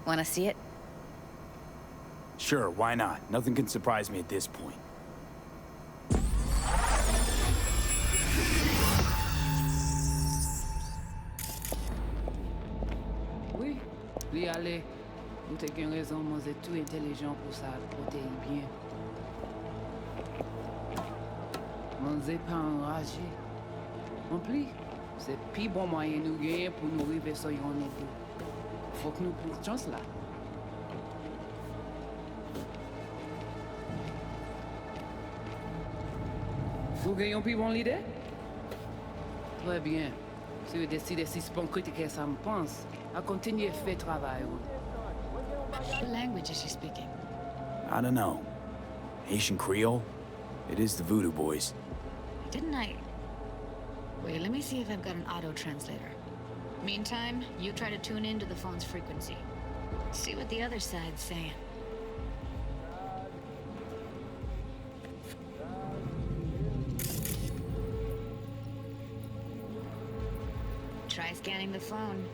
Wanna see it? Sure, why not? Nothing can surprise me at this point. Oui, lui aller. Nous t'ai une raison, moi c'est tout intelligent pour ça, protéger bien. Moi c'est pas enragé. En plus, c'est plus bon moyen nous gagner pour nous arriver sur yon niveau. Faut que nous prenions chance là. Vous gagnez plus bon l'idée? Très bien. Si vous décidez si c'est bon critiquer ça me pense, à continuer à faire travail. What language is she speaking? I don't know. Haitian Creole? It is the Voodoo Boys. Didn't I? Wait, let me see if I've got an auto-translator. Meantime, you try to tune into the phone's frequency. See what the other side's saying. Try scanning the phone.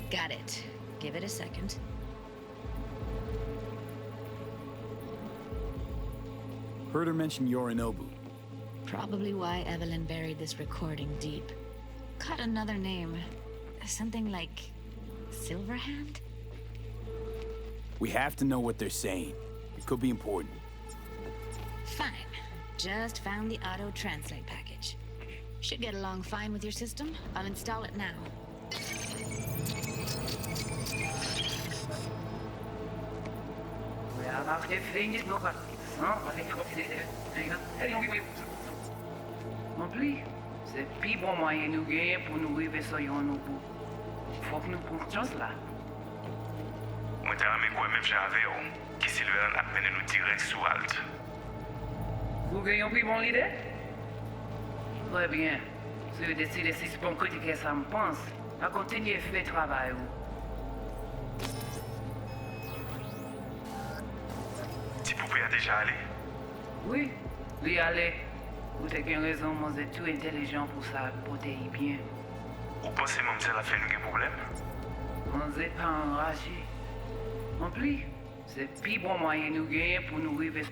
Got it. Give it a second. Heard her mention Yorinobu. Probably why Evelyn buried this recording deep. Caught another name. Something like... Silverhand? We have to know what they're saying. It could be important. Fine. Just found the auto-translate package. Should get along fine with your system. I'll install it now. En plus, c'est plus bon moyen nous gagner pour nous arriver sur yon niveau. Faut que nous prenions chance là. Moi t'ai ramé quoi même j'avais qui Silver a mené nous direct sous Alt. Vous gagnez plus bon l'idée? Très bien. Si vous décidez si c'est bon critiquer ça me pense, à continuer à faire travail. Tu pouvais déjà aller? Oui, lui aller. Vous avez une raison, moi c'est tout intelligent pour ça, protéger bien. Vous pensez même que ça a fait nous des problèmes? On n'est pas enragé. En plus, c'est plus bon moyen nous gagner pour nous arriver.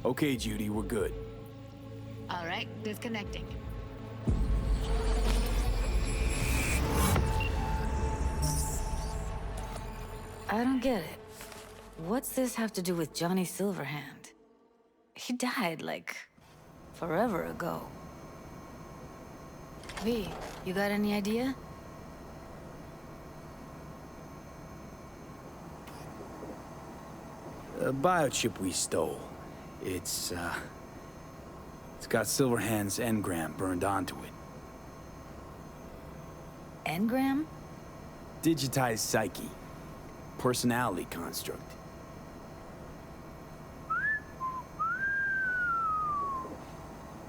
Okay, Judy, we're good. All right, disconnecting. I don't get it. What's this have to do with Johnny Silverhand? He died, like, forever ago. V, you got any idea? A biochip we stole. It's got Silverhand's engram burned onto it. Engram? Digitized psyche. Personality construct.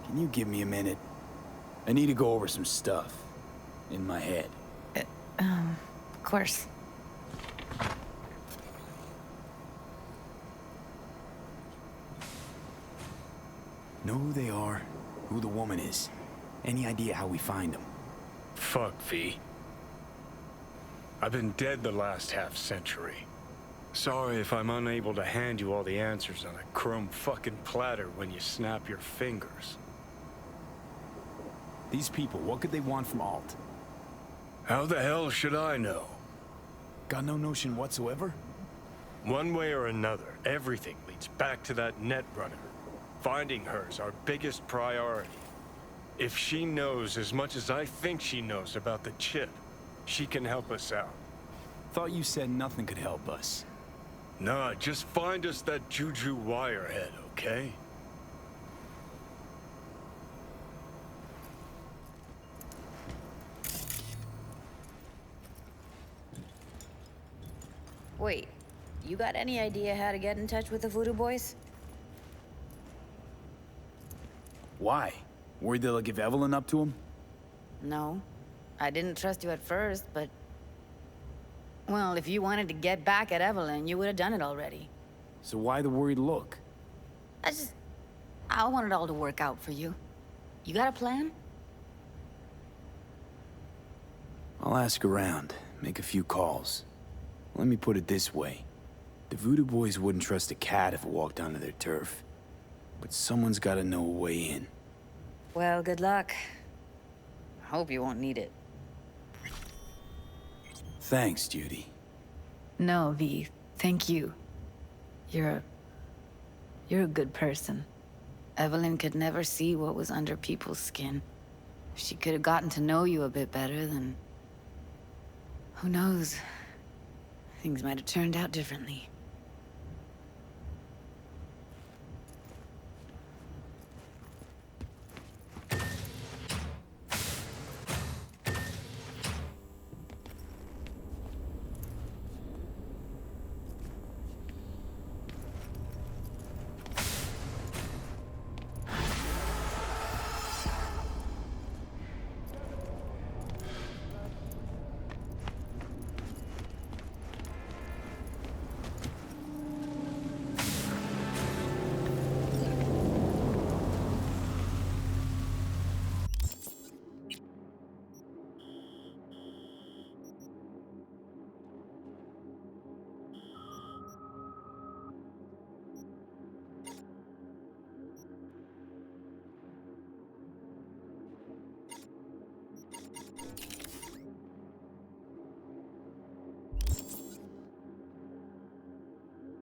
Can you give me a minute? I need to go over some stuff. In my head. Of course. Know who they are, who the woman is. Any idea how we find them? Fuck, V. I've been dead the last half-century. Sorry if I'm unable to hand you all the answers on a chrome fucking platter when you snap your fingers. These people, what could they want from Alt? How the hell should I know? Got no notion whatsoever? One way or another, everything leads back to that Netrunner. Finding her's our biggest priority. If she knows as much as I think she knows about the chip, she can help us out. Thought you said nothing could help us. Nah, just find us that Juju wirehead, okay? Wait, you got any idea how to get in touch with the Voodoo Boys? Why? Worried they'll give Evelyn up to him? No. I didn't trust you at first, but... Well, if you wanted to get back at Evelyn, you would have done it already. So why the worried look? I want it all to work out for you. You got a plan? I'll ask around, make a few calls. Let me put it this way. The Voodoo Boys wouldn't trust a cat if it walked onto their turf. But someone's gotta know a way in. Well, good luck. I hope you won't need it. Thanks, Judy. No, V. Thank you. You're a good person. Evelyn could never see what was under people's skin. If she could have gotten to know you a bit better, then... Who knows? Things might have turned out differently.